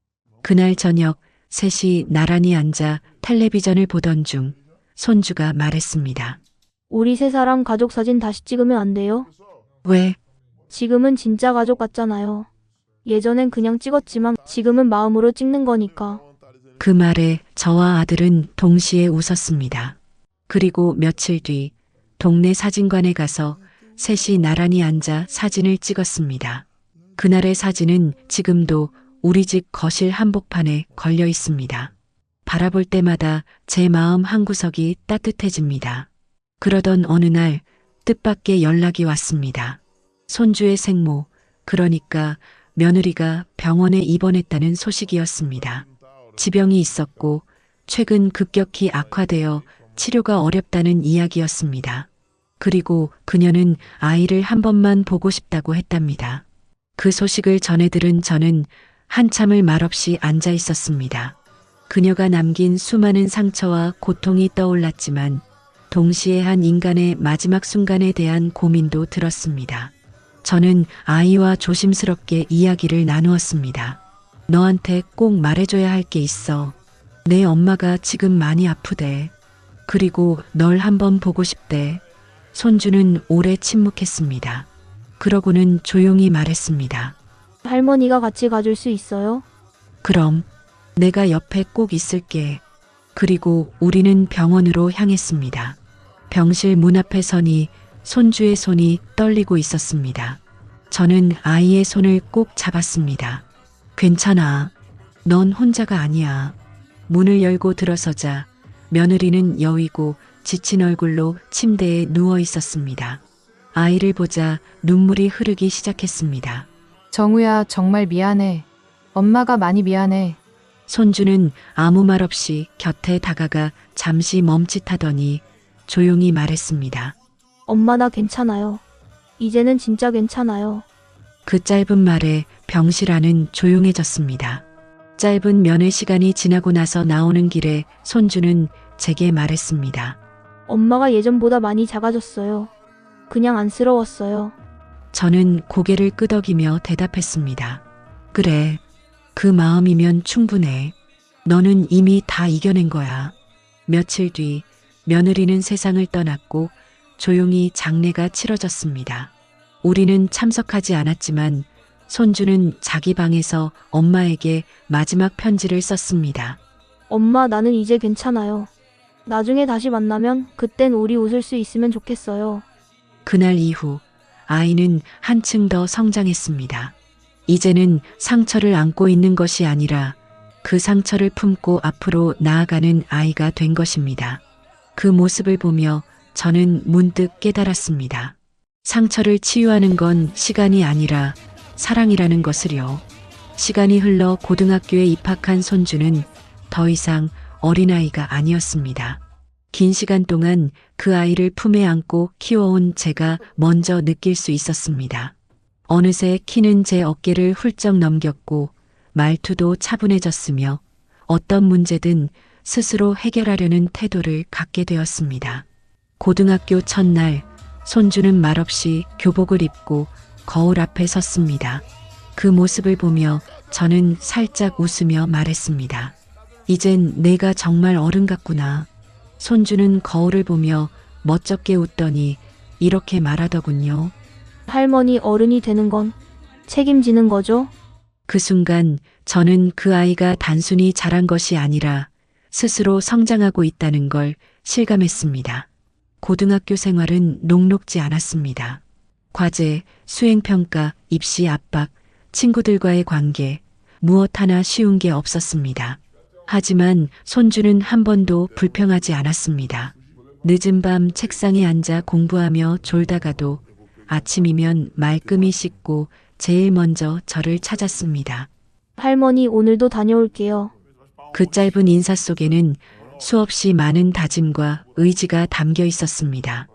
Speaker 1: 그날 저녁 셋이 나란히 앉아 텔레비전을 보던 중 손주가 말했습니다.
Speaker 3: 우리 세 사람 가족 사진 다시 찍으면 안 돼요?
Speaker 1: 왜?
Speaker 3: 지금은 진짜 가족 같잖아요. 예전엔 그냥 찍었지만 지금은 마음으로 찍는 거니까.
Speaker 1: 그 말에 저와 아들은 동시에 웃었습니다. 그리고 며칠 뒤 동네 사진관에 가서 셋이 나란히 앉아 사진을 찍었습니다. 그날의 사진은 지금도 우리 집 거실 한복판에 걸려 있습니다. 바라볼 때마다 제 마음 한구석이 따뜻해집니다. 그러던 어느 날 뜻밖의 연락이 왔습니다. 손주의 생모, 그러니까 며느리가 병원에 입원했다는 소식이었습니다. 지병이 있었고 최근 급격히 악화되어 치료가 어렵다는 이야기였습니다. 그리고 그녀는 아이를 한 번만 보고 싶다고 했답니다. 그 소식을 전해 들은 저는 한참을 말없이 앉아 있었습니다. 그녀가 남긴 수많은 상처와 고통이 떠올랐지만 동시에 한 인간의 마지막 순간에 대한 고민도 들었습니다. 저는 아이와 조심스럽게 이야기를 나누었습니다. 너한테 꼭 말해줘야 할 게 있어. 내 엄마가 지금 많이 아프대. 그리고 널 한번 보고 싶대. 손주는 오래 침묵했습니다. 그러고는 조용히 말했습니다.
Speaker 3: 할머니가 같이 가줄 수 있어요?
Speaker 1: 그럼 내가 옆에 꼭 있을게. 그리고 우리는 병원으로 향했습니다. 병실 문 앞에 서니 손주의 손이 떨리고 있었습니다. 저는 아이의 손을 꼭 잡았습니다. 괜찮아. 넌 혼자가 아니야. 문을 열고 들어서자 며느리는 여위고 지친 얼굴로 침대에 누워 있었습니다. 아이를 보자 눈물이 흐르기 시작했습니다.
Speaker 4: 정우야, 정말 미안해. 엄마가 많이 미안해.
Speaker 1: 손주는 아무 말 없이 곁에 다가가 잠시 멈칫하더니 조용히 말했습니다.
Speaker 3: 엄마 나 괜찮아요. 이제는 진짜 괜찮아요.
Speaker 1: 그 짧은 말에 병실 안은 조용해졌습니다. 짧은 면회 시간이 지나고 나서 나오는 길에 손주는 제게 말했습니다.
Speaker 3: 엄마가 예전보다 많이 작아졌어요. 그냥 안쓰러웠어요.
Speaker 1: 저는 고개를 끄덕이며 대답했습니다. 그래, 그 마음이면 충분해. 너는 이미 다 이겨낸 거야. 며칠 뒤 며느리는 세상을 떠났고 조용히 장례가 치러졌습니다. 우리는 참석하지 않았지만 손주는 자기 방에서 엄마에게 마지막 편지를 썼습니다.
Speaker 3: 엄마 나는 이제 괜찮아요. 나중에 다시 만나면 그땐 우리 웃을 수 있으면 좋겠어요.
Speaker 1: 그날 이후 아이는 한층 더 성장했습니다. 이제는 상처를 안고 있는 것이 아니라 그 상처를 품고 앞으로 나아가는 아이가 된 것입니다. 그 모습을 보며 저는 문득 깨달았습니다. 상처를 치유하는 건 시간이 아니라 사랑이라는 것을요. 시간이 흘러 고등학교에 입학한 손주는 더 이상 어린아이가 아니었습니다. 긴 시간 동안 그 아이를 품에 안고 키워온 제가 먼저 느낄 수 있었습니다. 어느새 키는 제 어깨를 훌쩍 넘겼고 말투도 차분해졌으며 어떤 문제든 스스로 해결하려는 태도를 갖게 되었습니다. 고등학교 첫날 손주는 말없이 교복을 입고 거울 앞에 섰습니다. 그 모습을 보며 저는 살짝 웃으며 말했습니다. 이젠 내가 정말 어른 같구나. 손주는 거울을 보며 멋쩍게 웃더니 이렇게 말하더군요.
Speaker 3: 할머니 어른이 되는 건 책임지는 거죠?
Speaker 1: 그 순간 저는 그 아이가 단순히 자란 것이 아니라 스스로 성장하고 있다는 걸 실감했습니다. 고등학교 생활은 녹록지 않았습니다. 과제, 수행평가, 입시 압박, 친구들과의 관계, 무엇 하나 쉬운 게 없었습니다. 하지만 손주는 한 번도 불평하지 않았습니다. 늦은 밤 책상에 앉아 공부하며 졸다가도 아침이면 말끔히 씻고 제일 먼저 저를 찾았습니다.
Speaker 3: 할머니 오늘도 다녀올게요.
Speaker 1: 그 짧은 인사 속에는 수없이 많은 다짐과 의지가 담겨 있었습니다.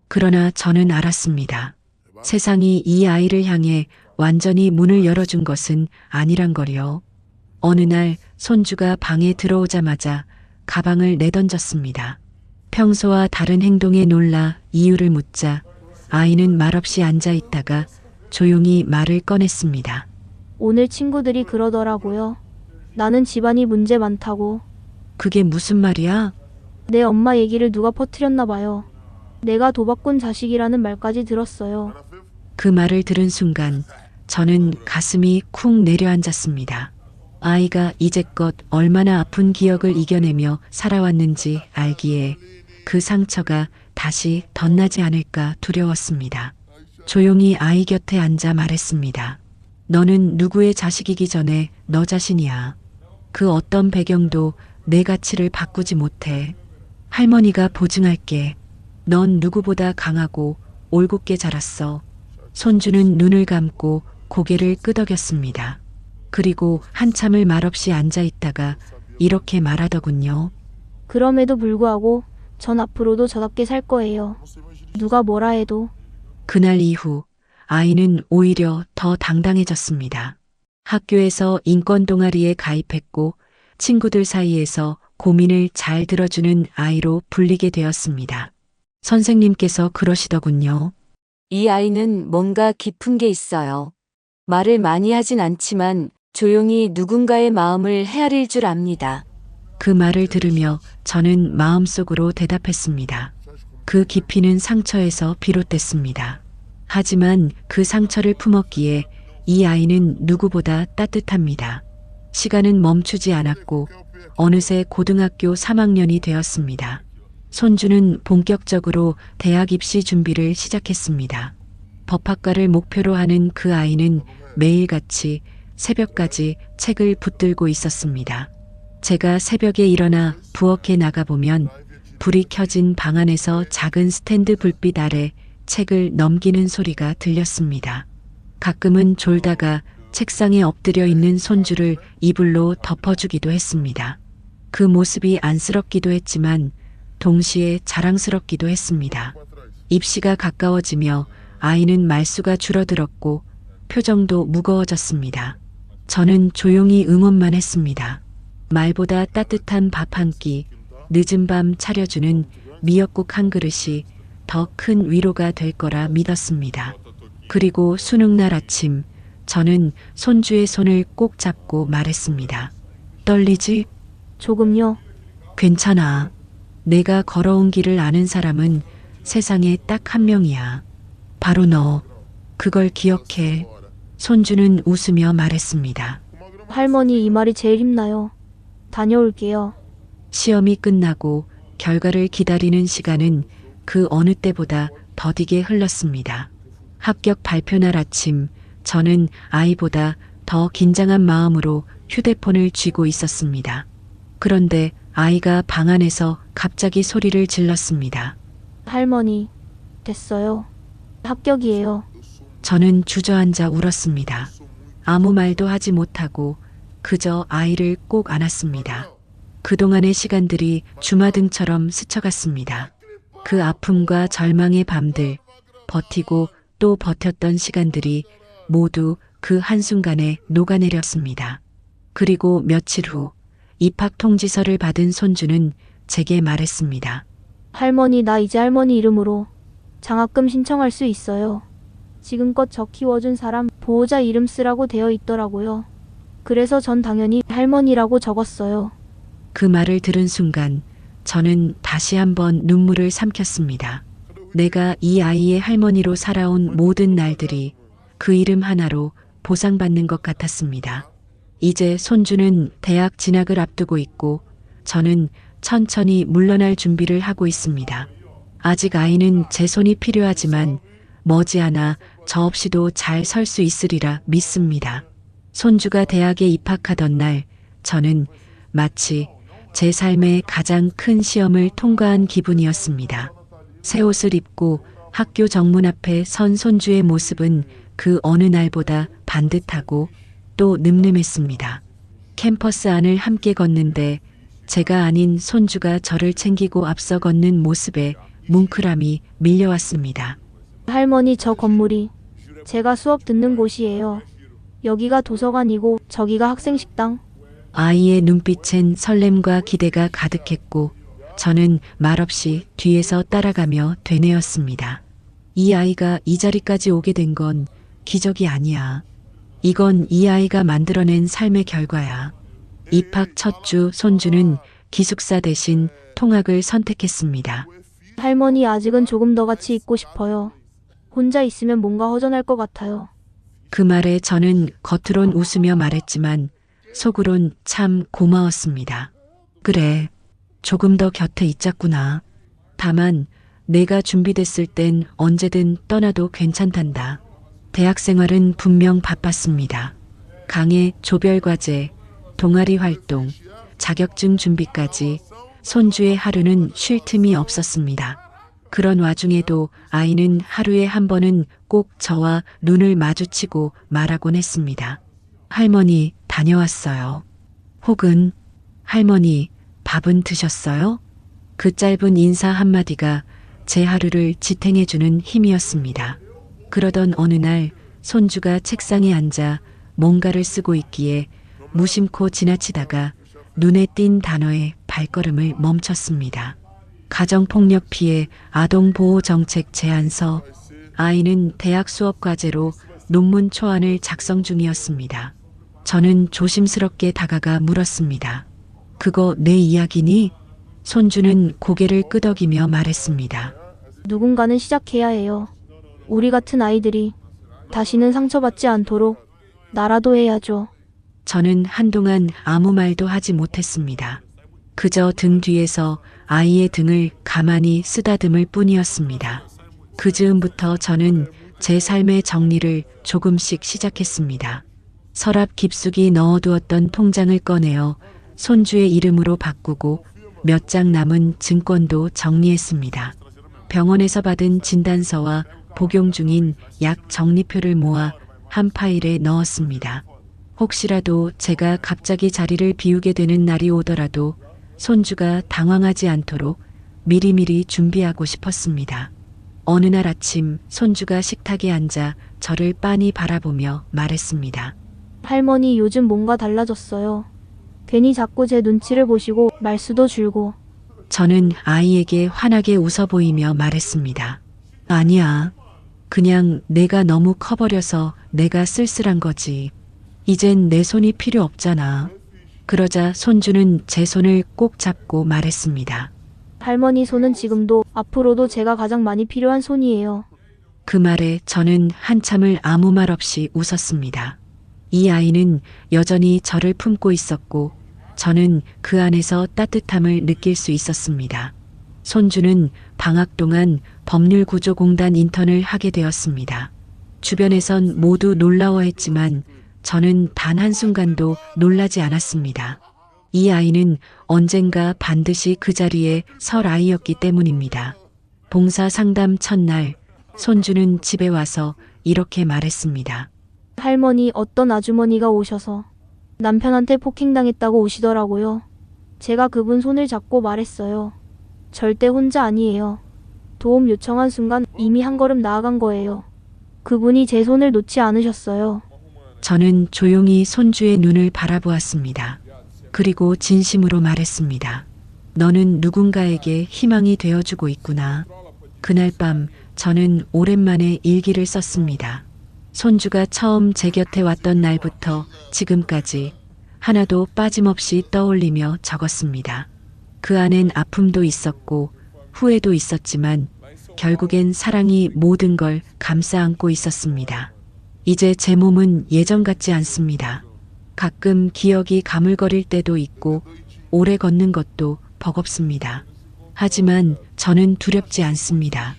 Speaker 1: 그러나 저는 알았습니다. 세상이 이 아이를 향해 완전히 문을 열어준 것은 아니란 거요. 어느 날 손주가 방에 들어오자마자 가방을 내던졌습니다. 평소와 다른 행동에 놀라 이유를 묻자 아이는 말없이 앉아 있다가 조용히 말을 꺼냈습니다.
Speaker 3: 오늘 친구들이 그러더라고요. 나는 집안이 문제 많다고.
Speaker 1: 그게 무슨 말이야?
Speaker 3: 내 엄마 얘기를 누가 퍼뜨렸나 봐요. 내가 도박꾼 자식이라는 말까지 들었어요.
Speaker 1: 그 말을 들은 순간 저는 가슴이 쿵 내려앉았습니다. 아이가 이제껏 얼마나 아픈 기억을 이겨내며 살아왔는지 알기에 그 상처가 다시 덧나지 않을까 두려웠습니다. 조용히 아이 곁에 앉아 말했습니다. 너는 누구의 자식이기 전에 너 자신이야. 그 어떤 배경도 내 가치를 바꾸지 못해. 할머니가 보증할게. 넌 누구보다 강하고 올곧게 자랐어. 손주는 눈을 감고 고개를 끄덕였습니다. 그리고 한참을 말없이 앉아 있다가 이렇게 말하더군요.
Speaker 3: 그럼에도 불구하고 전 앞으로도 저답게 살 거예요. 누가 뭐라 해도.
Speaker 1: 그날 이후 아이는 오히려 더 당당해졌습니다. 학교에서 인권 동아리에 가입했고 친구들 사이에서 고민을 잘 들어주는 아이로 불리게 되었습니다. 선생님께서 그러시더군요.
Speaker 5: 이 아이는 뭔가 깊은 게 있어요. 말을 많이 하진 않지만 조용히 누군가의 마음을 헤아릴 줄 압니다.
Speaker 1: 그 말을 들으며 저는 마음속으로 대답했습니다. 그 깊이는 상처에서 비롯됐습니다. 하지만 그 상처를 품었기에 이 아이는 누구보다 따뜻합니다. 시간은 멈추지 않았고 어느새 고등학교 3학년이 되었습니다. 손주는 본격적으로 대학 입시 준비를 시작했습니다. 법학과를 목표로 하는 그 아이는 매일같이 새벽까지 책을 붙들고 있었습니다. 제가 새벽에 일어나 부엌에 나가보면 불이 켜진 방 안에서 작은 스탠드 불빛 아래 책을 넘기는 소리가 들렸습니다. 가끔은 졸다가 책상에 엎드려 있는 손주를 이불로 덮어주기도 했습니다. 그 모습이 안쓰럽기도 했지만 동시에 자랑스럽기도 했습니다. 입시가 가까워지며 아이는 말수가 줄어들었고 표정도 무거워졌습니다. 저는 조용히 응원만 했습니다. 말보다 따뜻한 밥 한 끼, 늦은 밤 차려주는 미역국 한 그릇이 더 큰 위로가 될 거라 믿었습니다. 그리고 수능날 아침, 저는 손주의 손을 꼭 잡고 말했습니다. 떨리지?
Speaker 3: 조금요.
Speaker 1: 괜찮아. 내가 걸어온 길을 아는 사람은 세상에 딱 한 명이야. 바로 너. 그걸 기억해. 손주는 웃으며 말했습니다.
Speaker 3: 할머니 이 말이 제일 힘나요. 다녀올게요.
Speaker 1: 시험이 끝나고 결과를 기다리는 시간은 그 어느 때보다 더디게 흘렀습니다. 합격 발표날 아침, 저는 아이보다 더 긴장한 마음으로 휴대폰을 쥐고 있었습니다. 그런데 아이가 방 안에서 갑자기 소리를 질렀습니다.
Speaker 3: 할머니, 됐어요. 합격이에요.
Speaker 1: 저는 주저앉아 울었습니다. 아무 말도 하지 못하고 그저 아이를 꼭 안았습니다. 그동안의 시간들이 주마등처럼 스쳐갔습니다. 그 아픔과 절망의 밤들, 버티고 또 버텼던 시간들이 모두 그 한순간에 녹아내렸습니다. 그리고 며칠 후 입학 통지서를 받은 손주는 제게 말했습니다.
Speaker 3: 할머니, 나 이제 할머니 이름으로 장학금 신청할 수 있어요. 지금껏 저 키워준 사람 보호자 이름 쓰라고 되어 있더라고요. 그래서 전 당연히 할머니라고 적었어요.
Speaker 1: 그 말을 들은 순간 저는 다시 한번 눈물을 삼켰습니다. 내가 이 아이의 할머니로 살아온 모든 날들이 그 이름 하나로 보상받는 것 같았습니다. 이제 손주는 대학 진학을 앞두고 있고 저는 천천히 물러날 준비를 하고 있습니다. 아직 아이는 제 손이 필요하지만 머지않아 저 없이도 잘 설 수 있으리라 믿습니다. 손주가 대학에 입학하던 날 저는 마치 제 삶의 가장 큰 시험을 통과한 기분이었습니다. 새 옷을 입고 학교 정문 앞에 선 손주의 모습은 그 어느 날보다 반듯하고 또 늠름했습니다. 캠퍼스 안을 함께 걷는데 제가 아닌 손주가 저를 챙기고 앞서 걷는 모습에 뭉클함이 밀려왔습니다.
Speaker 3: 할머니, 저 건물이 제가 수업 듣는 곳이에요. 여기가 도서관이고 저기가 학생식당.
Speaker 1: 아이의 눈빛엔 설렘과 기대가 가득했고 저는 말없이 뒤에서 따라가며 되뇌었습니다. 이 아이가 이 자리까지 오게 된 건 기적이 아니야. 이건 이 아이가 만들어낸 삶의 결과야. 입학 첫 주 손주는 기숙사 대신 통학을 선택했습니다.
Speaker 3: 할머니, 아직은 조금 더 같이 있고 싶어요. 혼자 있으면 뭔가 허전할 것 같아요.
Speaker 1: 그 말에 저는 겉으론 웃으며 말했지만 속으론 참 고마웠습니다. 그래, 조금 더 곁에 있자꾸나. 다만 내가 준비됐을 땐 언제든 떠나도 괜찮단다. 대학 생활은 분명 바빴습니다. 강의, 조별과제, 동아리 활동, 자격증 준비까지 손주의 하루는 쉴 틈이 없었습니다. 그런 와중에도 아이는 하루에 한 번은 꼭 저와 눈을 마주치고 말하곤 했습니다. 할머니, 다녀왔어요. 혹은 할머니, 밥은 드셨어요? 그 짧은 인사 한마디가 제 하루를 지탱해주는 힘이었습니다. 그러던 어느 날 손주가 책상에 앉아 뭔가를 쓰고 있기에 무심코 지나치다가 눈에 띈 단어에 발걸음을 멈췄습니다. 가정폭력 피해 아동보호정책 제안서. 아이는 대학 수업 과제로 논문 초안을 작성 중이었습니다. 저는 조심스럽게 다가가 물었습니다. 그거 내 이야기니? 손주는 고개를 끄덕이며 말했습니다.
Speaker 3: 누군가는 시작해야 해요. 우리 같은 아이들이 다시는 상처받지 않도록 나라도 해야죠.
Speaker 1: 저는 한동안 아무 말도 하지 못했습니다. 그저 등 뒤에서 아이의 등을 가만히 쓰다듬을 뿐이었습니다. 그 즈음부터 저는 제 삶의 정리를 조금씩 시작했습니다. 서랍 깊숙이 넣어두었던 통장을 꺼내어 손주의 이름으로 바꾸고 몇 장 남은 증권도 정리했습니다. 병원에서 받은 진단서와 복용 중인 약 정리표를 모아 한 파일에 넣었습니다. 혹시라도 제가 갑자기 자리를 비우게 되는 날이 오더라도 손주가 당황하지 않도록 미리미리 준비하고 싶었습니다. 어느 날 아침 손주가 식탁에 앉아 저를 빤히 바라보며 말했습니다.
Speaker 3: 할머니, 요즘 뭔가 달라졌어요. 괜히 자꾸 제 눈치를 보시고 말수도 줄고.
Speaker 1: 저는 아이에게 환하게 웃어 보이며 말했습니다. 아니야. 그냥 내가 너무 커버려서 내가 쓸쓸한 거지. 이젠 내 손이 필요 없잖아. 그러자 손주는 제 손을 꼭 잡고 말했습니다.
Speaker 3: 할머니 손은 지금도 앞으로도 제가 가장 많이 필요한 손이에요.
Speaker 1: 그 말에 저는 한참을 아무 말 없이 웃었습니다. 이 아이는 여전히 저를 품고 있었고 저는 그 안에서 따뜻함을 느낄 수 있었습니다. 손주는 방학 동안 법률구조공단 인턴을 하게 되었습니다. 주변에선 모두 놀라워했지만 저는 단 한순간도 놀라지 않았습니다. 이 아이는 언젠가 반드시 그 자리에 설 아이였기 때문입니다. 봉사 상담 첫날 손주는 집에 와서 이렇게 말했습니다.
Speaker 3: 할머니, 어떤 아주머니가 오셔서 남편한테 폭행당했다고 오시더라고요. 제가 그분 손을 잡고 말했어요. 절대 혼자 아니에요. 도움 요청한 순간 이미 한 걸음 나아간 거예요. 그분이 제 손을 놓지 않으셨어요.
Speaker 1: 저는 조용히 손주의 눈을 바라보았습니다. 그리고 진심으로 말했습니다. 너는 누군가에게 희망이 되어주고 있구나. 그날 밤 저는 오랜만에 일기를 썼습니다. 손주가 처음 제 곁에 왔던 날부터 지금까지 하나도 빠짐없이 떠올리며 적었습니다. 그 안엔 아픔도 있었고 후회도 있었지만 결국엔 사랑이 모든 걸 감싸 안고 있었습니다. 이제 제 몸은 예전 같지 않습니다. 가끔 기억이 가물거릴 때도 있고 오래 걷는 것도 버겁습니다. 하지만 저는 두렵지 않습니다.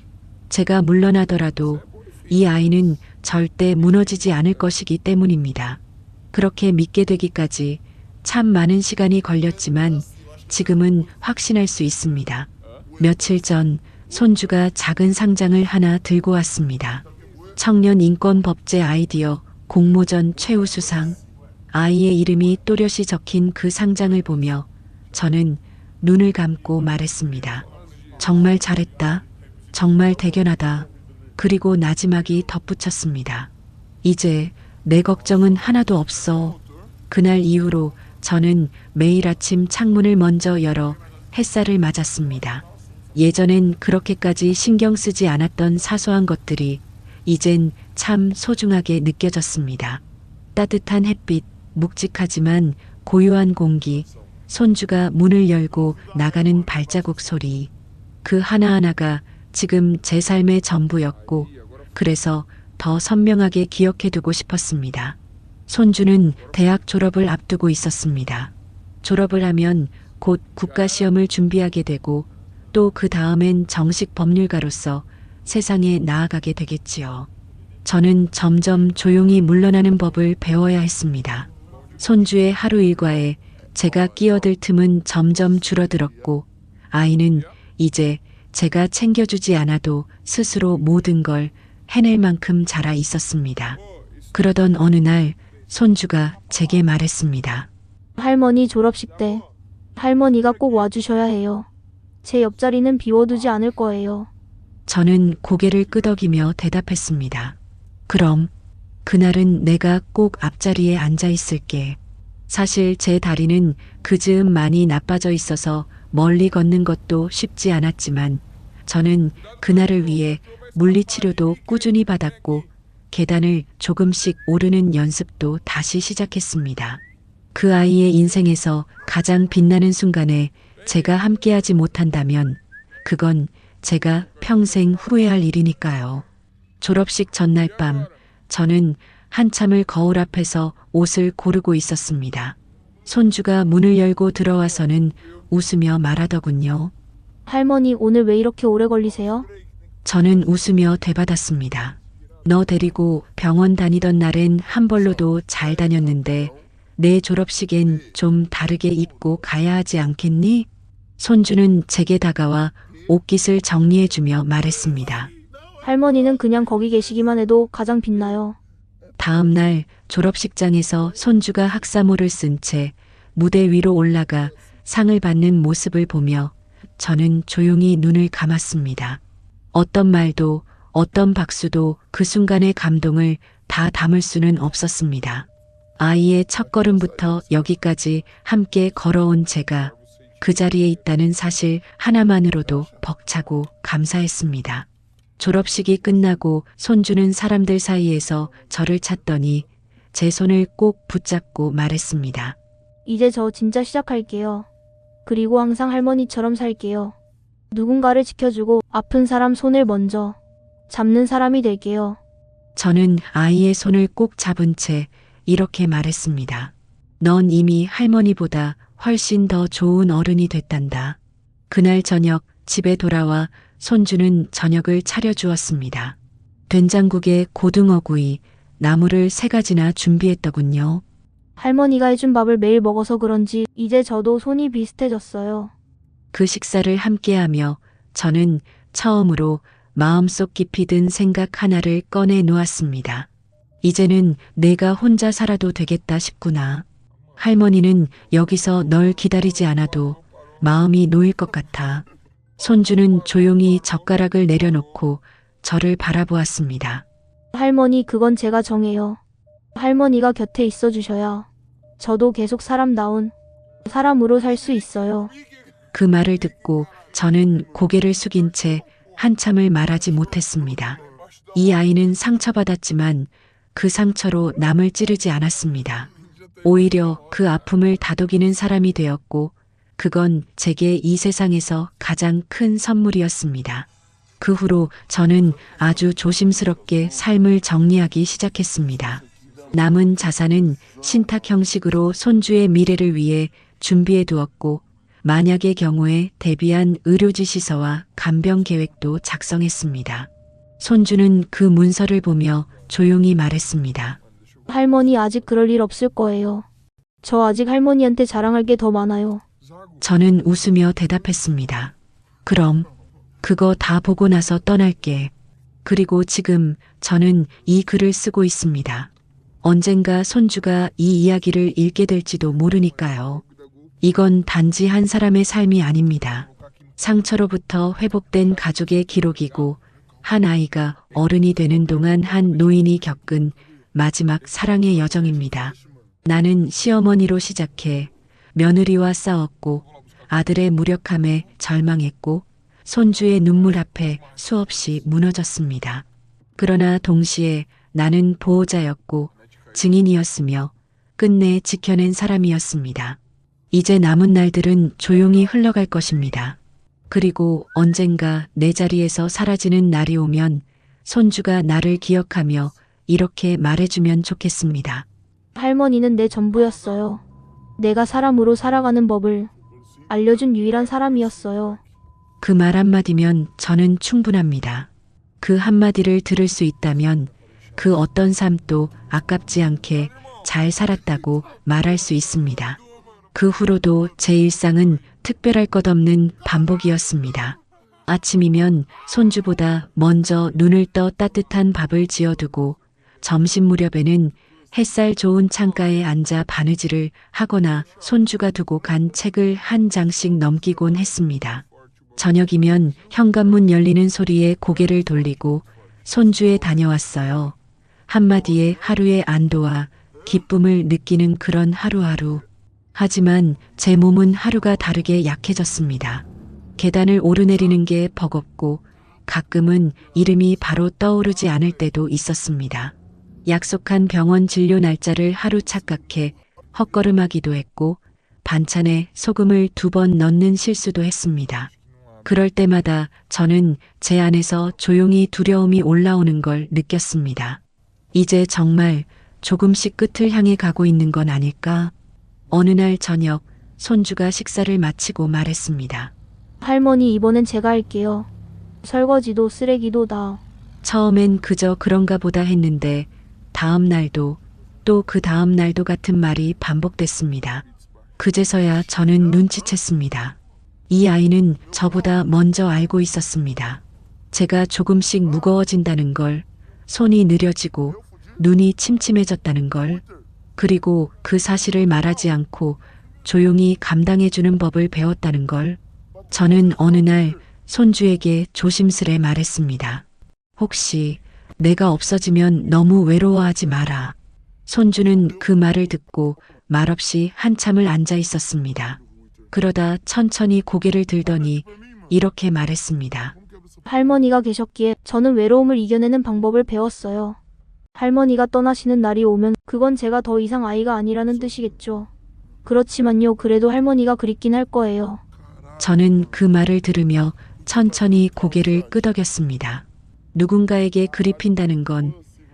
Speaker 1: 제가 물러나더라도 이 아이는 절대 무너지지 않을 것이기 때문입니다. 그렇게 믿게 되기까지 참 많은 시간이 걸렸지만 지금은 확신할 수 있습니다. 며칠 전 손주가 작은 상장을 하나 들고 왔습니다. 청년인권법제 아이디어 공모전 최우수상. 아이의 이름이 또렷이 적힌 그 상장을 보며 저는 눈을 감고 말했습니다. 정말 잘했다. 정말 대견하다. 그리고 나지막이 덧붙였습니다. 이제 내 걱정은 하나도 없어. 그날 이후로 저는 매일 아침 창문을 먼저 열어 햇살을 맞았습니다. 예전엔 그렇게까지 신경 쓰지 않았던 사소한 것들이 이젠 참 소중하게 느껴졌습니다. 따뜻한 햇빛, 묵직하지만 고요한 공기, 손주가 문을 열고 나가는 발자국 소리. 그 하나하나가 지금 제 삶의 전부였고, 그래서 더 선명하게 기억해두고 싶었습니다. 손주는 대학 졸업을 앞두고 있었습니다. 졸업을 하면 곧 국가시험을 준비하게 되고, 또 그 다음엔 정식 법률가로서 세상에 나아가게 되겠지요. 저는 점점 조용히 물러나는 법을 배워야 했습니다. 손주의 하루 일과에 제가 끼어들 틈은 점점 줄어들었고, 아이는 이제 제가 챙겨주지 않아도 스스로 모든 걸 해낼 만큼 자라 있었습니다. 그러던 어느 날 손주가 제게 말했습니다.
Speaker 3: 할머니 졸업식 때 할머니가 꼭 와주셔야 해요. 제 옆자리는 비워두지 않을 거예요.
Speaker 1: 저는 고개를 끄덕이며 대답했습니다. 그럼 그날은 내가 꼭 앞자리에 앉아 있을게. 사실 제 다리는 그 즈음 많이 나빠져 있어서 멀리 걷는 것도 쉽지 않았지만 저는 그날을 위해 물리치료도 꾸준히 받았고 계단을 조금씩 오르는 연습도 다시 시작했습니다. 그 아이의 인생에서 가장 빛나는 순간에 제가 함께하지 못한다면 그건 제가 평생 후회할 일이니까요. 졸업식 전날 밤 저는 한참을 거울 앞에서 옷을 고르고 있었습니다. 손주가 문을 열고 들어와서는 웃으며 말하더군요.
Speaker 3: 할머니 오늘 왜 이렇게 오래 걸리세요?
Speaker 1: 저는 웃으며 되받았습니다. 너 데리고 병원 다니던 날엔 한 벌로도 잘 다녔는데 내 졸업식엔 좀 다르게 입고 가야 하지 않겠니? 손주는 제게 다가와 옷깃을 정리해주며 말했습니다.
Speaker 3: 할머니는 그냥 거기 계시기만 해도 가장 빛나요.
Speaker 1: 다음 날 졸업식장에서 손주가 학사모를 쓴 채 무대 위로 올라가 상을 받는 모습을 보며 저는 조용히 눈을 감았습니다. 어떤 말도 어떤 박수도 그 순간의 감동을 다 담을 수는 없었습니다. 아이의 첫걸음부터 여기까지 함께 걸어온 제가 그 자리에 있다는 사실 하나만으로도 벅차고 감사했습니다. 졸업식이 끝나고 손주는 사람들 사이에서 저를 찾더니 제 손을 꼭 붙잡고 말했습니다.
Speaker 3: 이제 저 진짜 시작할게요. 그리고 항상 할머니처럼 살게요. 누군가를 지켜주고 아픈 사람 손을 먼저 잡는 사람이 될게요.
Speaker 1: 저는 아이의 손을 꼭 잡은 채 이렇게 말했습니다. 넌 이미 할머니보다 훨씬 더 좋은 어른이 됐단다. 그날 저녁 집에 돌아와 손주는 저녁을 차려주었습니다. 된장국에 고등어구이, 나물을 3가지나 준비했더군요.
Speaker 3: 할머니가 해준 밥을 매일 먹어서 그런지 이제 저도 손이 비슷해졌어요.
Speaker 1: 그 식사를 함께하며 저는 처음으로 마음속 깊이 든 생각 하나를 꺼내 놓았습니다. 이제는 내가 혼자 살아도 되겠다 싶구나. 할머니는 여기서 널 기다리지 않아도 마음이 놓일 것 같아. 손주는 조용히 젓가락을 내려놓고 저를 바라보았습니다.
Speaker 3: 할머니 그건 제가 정해요. 할머니가 곁에 있어 주셔야 저도 계속 사람다운 사람으로 살 수 있어요.
Speaker 1: 그 말을 듣고 저는 고개를 숙인 채 한참을 말하지 못했습니다. 이 아이는 상처받았지만 그 상처로 남을 찌르지 않았습니다. 오히려 그 아픔을 다독이는 사람이 되었고 그건 제게 이 세상에서 가장 큰 선물이었습니다. 그 후로 저는 아주 조심스럽게 삶을 정리하기 시작했습니다. 남은 자산은 신탁 형식으로 손주의 미래를 위해 준비해 두었고 만약의 경우에 대비한 의료지시서와 간병 계획도 작성했습니다. 손주는 그 문서를 보며 조용히 말했습니다.
Speaker 3: 할머니 아직 그럴 일 없을 거예요. 저 아직 할머니한테 자랑할 게 더 많아요.
Speaker 1: 저는 웃으며 대답했습니다. 그럼 그거 다 보고 나서 떠날게. 그리고 지금 저는 이 글을 쓰고 있습니다. 언젠가 손주가 이 이야기를 읽게 될지도 모르니까요. 이건 단지 한 사람의 삶이 아닙니다. 상처로부터 회복된 가족의 기록이고 한 아이가 어른이 되는 동안 한 노인이 겪은 마지막 사랑의 여정입니다. 나는 시어머니로 시작해 며느리와 싸웠고 아들의 무력함에 절망했고 손주의 눈물 앞에 수없이 무너졌습니다. 그러나 동시에 나는 보호자였고 증인이었으며 끝내 지켜낸 사람이었습니다. 이제 남은 날들은 조용히 흘러갈 것입니다. 그리고 언젠가 내 자리에서 사라지는 날이 오면 손주가 나를 기억하며 이렇게 말해주면 좋겠습니다.
Speaker 3: 할머니는 내 전부였어요. 내가 사람으로 살아가는 법을 알려준 유일한 사람이었어요.
Speaker 1: 그 말 한마디면 저는 충분합니다. 그 한마디를 들을 수 있다면 그 어떤 삶도 아깝지 않게 잘 살았다고 말할 수 있습니다. 그 후로도 제 일상은 특별할 것 없는 반복이었습니다. 아침이면 손주보다 먼저 눈을 떠 따뜻한 밥을 지어두고 점심 무렵에는 햇살 좋은 창가에 앉아 바느질을 하거나 손주가 두고 간 책을 한 장씩 넘기곤 했습니다. 저녁이면 현관문 열리는 소리에 고개를 돌리고 손주에 다녀왔어요. 한마디에 하루의 안도와 기쁨을 느끼는 그런 하루하루. 하지만 제 몸은 하루가 다르게 약해졌습니다. 계단을 오르내리는 게 버겁고 가끔은 이름이 바로 떠오르지 않을 때도 있었습니다. 약속한 병원 진료 날짜를 하루 착각해 헛걸음하기도 했고 반찬에 소금을 2번 넣는 실수도 했습니다. 그럴 때마다 저는 제 안에서 조용히 두려움이 올라오는 걸 느꼈습니다. 이제 정말 조금씩 끝을 향해 가고 있는 건 아닐까? 어느 날 저녁 손주가 식사를 마치고 말했습니다.
Speaker 3: 할머니, 이번엔 제가 할게요. 설거지도 쓰레기도 다.
Speaker 1: 처음엔 그저 그런가 보다 했는데 다음 날도 또 그 다음 날도 같은 말이 반복됐습니다. 그제서야 저는 눈치챘습니다. 이 아이는 저보다 먼저 알고 있었습니다. 제가 조금씩 무거워진다는 걸, 손이 느려지고 눈이 침침해졌다는 걸, 그리고 그 사실을 말하지 않고 조용히 감당해주는 법을 배웠다는 걸. 저는 어느 날 손주에게 조심스레 말했습니다. 혹시 내가 없어지면 너무 외로워하지 마라. 손주는 그 말을 듣고 말없이 한참을 앉아 있었습니다. 그러다 천천히 고개를 들더니 이렇게 말했습니다.
Speaker 3: 할머니가 계셨기에 저는 외로움을 이겨내는 방법을 배웠어요. 할머니가 떠나시는 날이 오면 그건 제가 더 이상 아이가 아니라는 뜻이겠죠. 그렇지만요, 그래도 할머니가 그립긴 할 거예요.
Speaker 1: 저는 그 말을 들으며 천천히 고개를 끄덕였습니다. 누군가에게 그립힌다는 건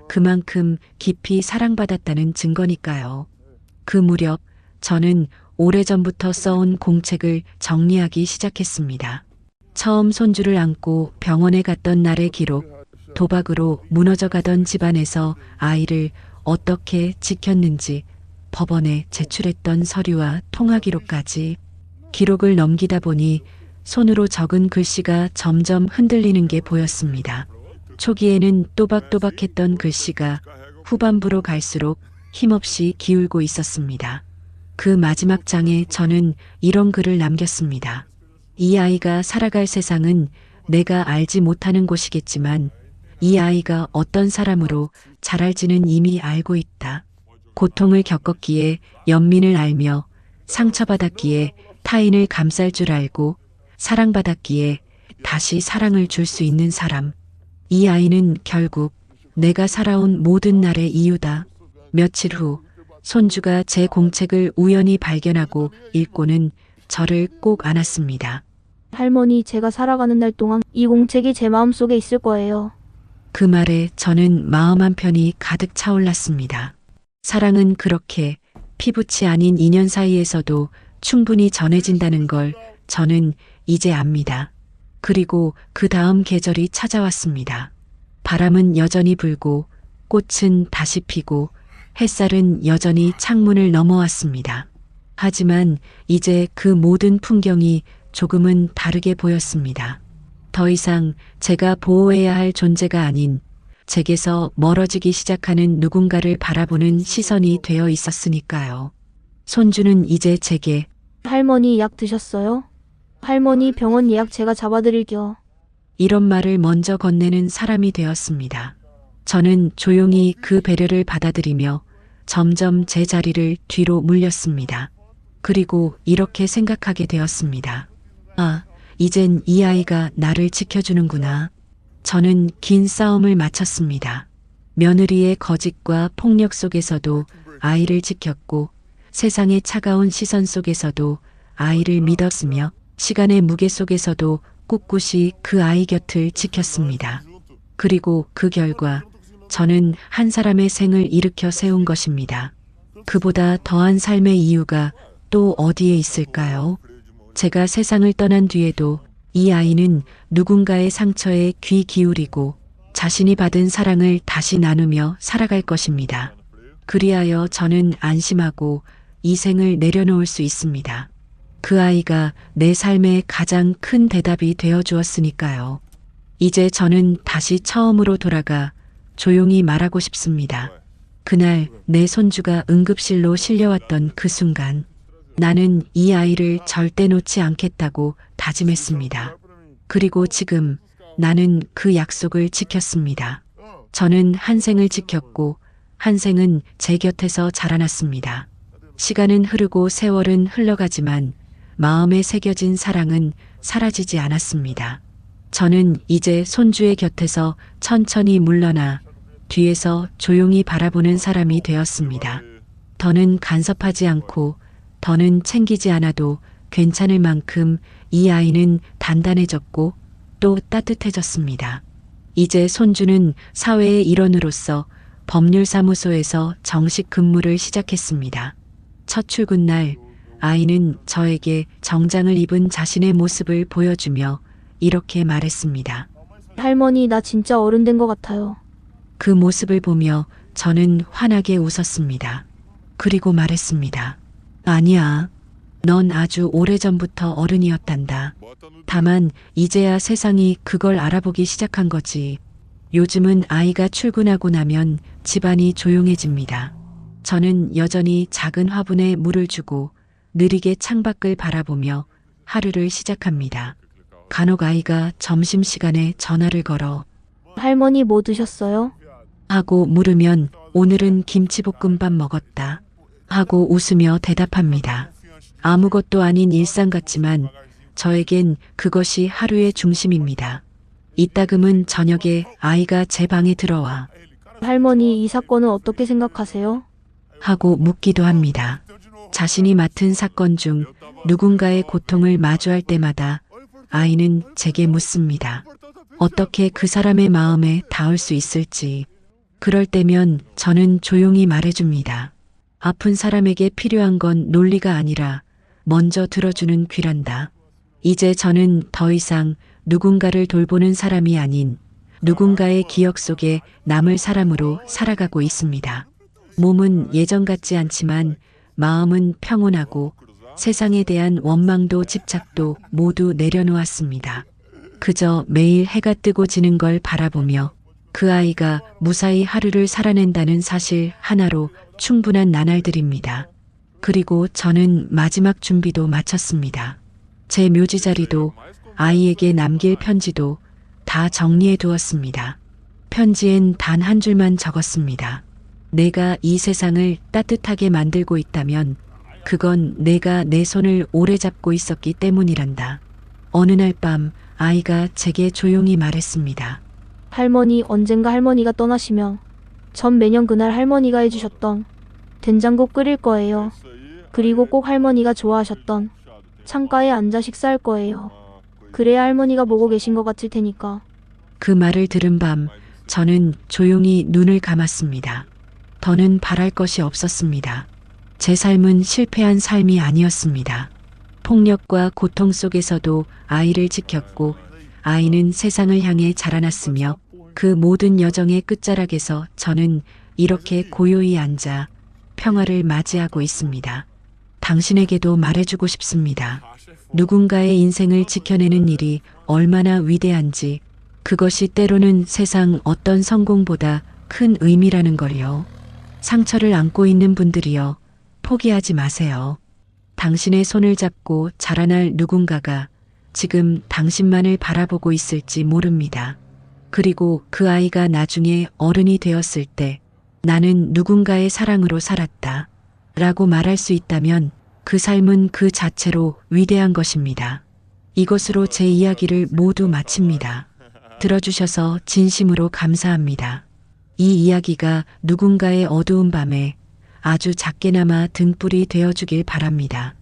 Speaker 1: 그만큼 깊이 사랑받았다는 증거니까요. 그 무렵 저는 오래전부터 써온 공책을 정리하기 시작했습니다. 처음 손주를 안고 병원에 갔던 날의 기록, 도박으로 무너져가던 집안에서 아이를 어떻게 지켰는지 법원에 제출했던 서류와 통화 기록까지. 기록을 넘기다 보니 손으로 적은 글씨가 점점 흔들리는 게 보였습니다. 초기에는 또박또박했던 글씨가 후반부로 갈수록 힘없이 기울고 있었습니다. 그 마지막 장에 저는 이런 글을 남겼습니다. 이 아이가 살아갈 세상은 내가 알지 못하는 곳이겠지만 이 아이가 어떤 사람으로 자랄지는 이미 알고 있다. 고통을 겪었기에 연민을 알며 상처받았기에 타인을 감쌀 줄 알고 사랑받았기에 다시 사랑을 줄 수 있는 사람. 이 아이는 결국 내가 살아온 모든 날의 이유다. 며칠 후 손주가 제 공책을 우연히 발견하고 읽고는 저를 꼭 안았습니다.
Speaker 3: 할머니, 제가 살아가는 날 동안 이 공책이 제 마음속에 있을 거예요.
Speaker 1: 그 말에 저는 마음 한편이 가득 차올랐습니다. 사랑은 그렇게 피부치 아닌 인연 사이에서도 충분히 전해진다는 걸 저는 이제 압니다. 그리고 그 다음 계절이 찾아왔습니다. 바람은 여전히 불고 꽃은 다시 피고 햇살은 여전히 창문을 넘어왔습니다. 하지만 이제 그 모든 풍경이 조금은 다르게 보였습니다. 더 이상 제가 보호해야 할 존재가 아닌 제게서 멀어지기 시작하는 누군가를 바라보는 시선이 되어 있었으니까요. 손주는 이제 제게
Speaker 3: 할머니, 약 드셨어요? 할머니, 병원 예약 제가 잡아드릴게요.
Speaker 1: 이런 말을 먼저 건네는 사람이 되었습니다. 저는 조용히 그 배려를 받아들이며 점점 제 자리를 뒤로 물렸습니다. 그리고 이렇게 생각하게 되었습니다. 아, 이젠 이 아이가 나를 지켜주는구나. 저는 긴 싸움을 마쳤습니다. 며느리의 거짓과 폭력 속에서도 아이를 지켰고 세상의 차가운 시선 속에서도 아이를 믿었으며 시간의 무게 속에서도 꿋꿋이 그 아이 곁을 지켰습니다. 그리고 그 결과 저는 한 사람의 생을 일으켜 세운 것입니다. 그보다 더한 삶의 이유가 또 어디에 있을까요? 제가 세상을 떠난 뒤에도 이 아이는 누군가의 상처에 귀 기울이고 자신이 받은 사랑을 다시 나누며 살아갈 것입니다. 그리하여 저는 안심하고 이 생을 내려놓을 수 있습니다. 그 아이가 내 삶의 가장 큰 대답이 되어 주었으니까요. 이제 저는 다시 처음으로 돌아가 조용히 말하고 싶습니다. 그날 내 손주가 응급실로 실려왔던 그 순간 나는 이 아이를 절대 놓지 않겠다고 다짐했습니다. 그리고 지금 나는 그 약속을 지켰습니다. 저는 한 생을 지켰고 한 생은 제 곁에서 자라났습니다. 시간은 흐르고 세월은 흘러가지만 마음에 새겨진 사랑은 사라지지 않았습니다. 저는 이제 손주의 곁에서 천천히 물러나 뒤에서 조용히 바라보는 사람이 되었습니다. 더는 간섭하지 않고 더는 챙기지 않아도 괜찮을 만큼 이 아이는 단단해졌고 또 따뜻해졌습니다. 이제 손주는 사회의 일원으로서 법률사무소에서 정식 근무를 시작했습니다. 첫 출근 날 아이는 저에게 정장을 입은 자신의 모습을 보여주며 이렇게 말했습니다.
Speaker 3: 할머니, 나 진짜 어른 된 것 같아요.
Speaker 1: 그 모습을 보며 저는 환하게 웃었습니다. 그리고 말했습니다. 아니야. 넌 아주 오래전부터 어른이었단다. 다만 이제야 세상이 그걸 알아보기 시작한 거지. 요즘은 아이가 출근하고 나면 집안이 조용해집니다. 저는 여전히 작은 화분에 물을 주고 느리게 창밖을 바라보며 하루를 시작합니다. 간혹 아이가 점심시간에 전화를 걸어
Speaker 3: 할머니 뭐 드셨어요?
Speaker 1: 하고 물으면 오늘은 김치볶음밥 먹었다 하고 웃으며 대답합니다. 아무것도 아닌 일상 같지만 저에겐 그것이 하루의 중심입니다. 이따금은 저녁에 아이가 제 방에 들어와
Speaker 3: 할머니, 이 사건은 어떻게 생각하세요?
Speaker 1: 하고 묻기도 합니다. 자신이 맡은 사건 중 누군가의 고통을 마주할 때마다 아이는 제게 묻습니다. 어떻게 그 사람의 마음에 닿을 수 있을지. 그럴 때면 저는 조용히 말해줍니다. 아픈 사람에게 필요한 건 논리가 아니라 먼저 들어주는 귀란다. 이제 저는 더 이상 누군가를 돌보는 사람이 아닌 누군가의 기억 속에 남을 사람으로 살아가고 있습니다. 몸은 예전 같지 않지만 마음은 평온하고 세상에 대한 원망도 집착도 모두 내려놓았습니다. 그저 매일 해가 뜨고 지는 걸 바라보며 그 아이가 무사히 하루를 살아낸다는 사실 하나로 충분한 나날들입니다. 그리고 저는 마지막 준비도 마쳤습니다. 제 묘지 자리도 아이에게 남길 편지도 다 정리해 두었습니다. 편지엔 단 한 줄만 적었습니다. 내가 이 세상을 따뜻하게 만들고 있다면 그건 내가 내 손을 오래 잡고 있었기 때문이란다. 어느 날 밤 아이가 제게 조용히 말했습니다.
Speaker 3: 할머니, 언젠가 할머니가 떠나시면 전 매년 그날 할머니가 해주셨던 된장국 끓일 거예요. 그리고 꼭 할머니가 좋아하셨던 창가에 앉아 식사할 거예요. 그래야 할머니가 보고 계신 것 같을 테니까.
Speaker 1: 그 말을 들은 밤 저는 조용히 눈을 감았습니다. 더는 바랄 것이 없었습니다. 제 삶은 실패한 삶이 아니었습니다. 폭력과 고통 속에서도 아이를 지켰고 아이는 세상을 향해 자라났으며 그 모든 여정의 끝자락에서 저는 이렇게 고요히 앉아 평화를 맞이하고 있습니다. 당신에게도 말해주고 싶습니다. 누군가의 인생을 지켜내는 일이 얼마나 위대한지 그것이 때로는 세상 어떤 성공보다 큰 의미라는 걸요. 상처를 안고 있는 분들이여 포기하지 마세요. 당신의 손을 잡고 자라날 누군가가 지금 당신만을 바라보고 있을지 모릅니다. 그리고 그 아이가 나중에 어른이 되었을 때 나는 누군가의 사랑으로 살았다 라고 말할 수 있다면 그 삶은 그 자체로 위대한 것입니다. 이것으로 제 이야기를 모두 마칩니다. 들어주셔서 진심으로 감사합니다. 이 이야기가 누군가의 어두운 밤에 아주 작게나마 등불이 되어주길 바랍니다.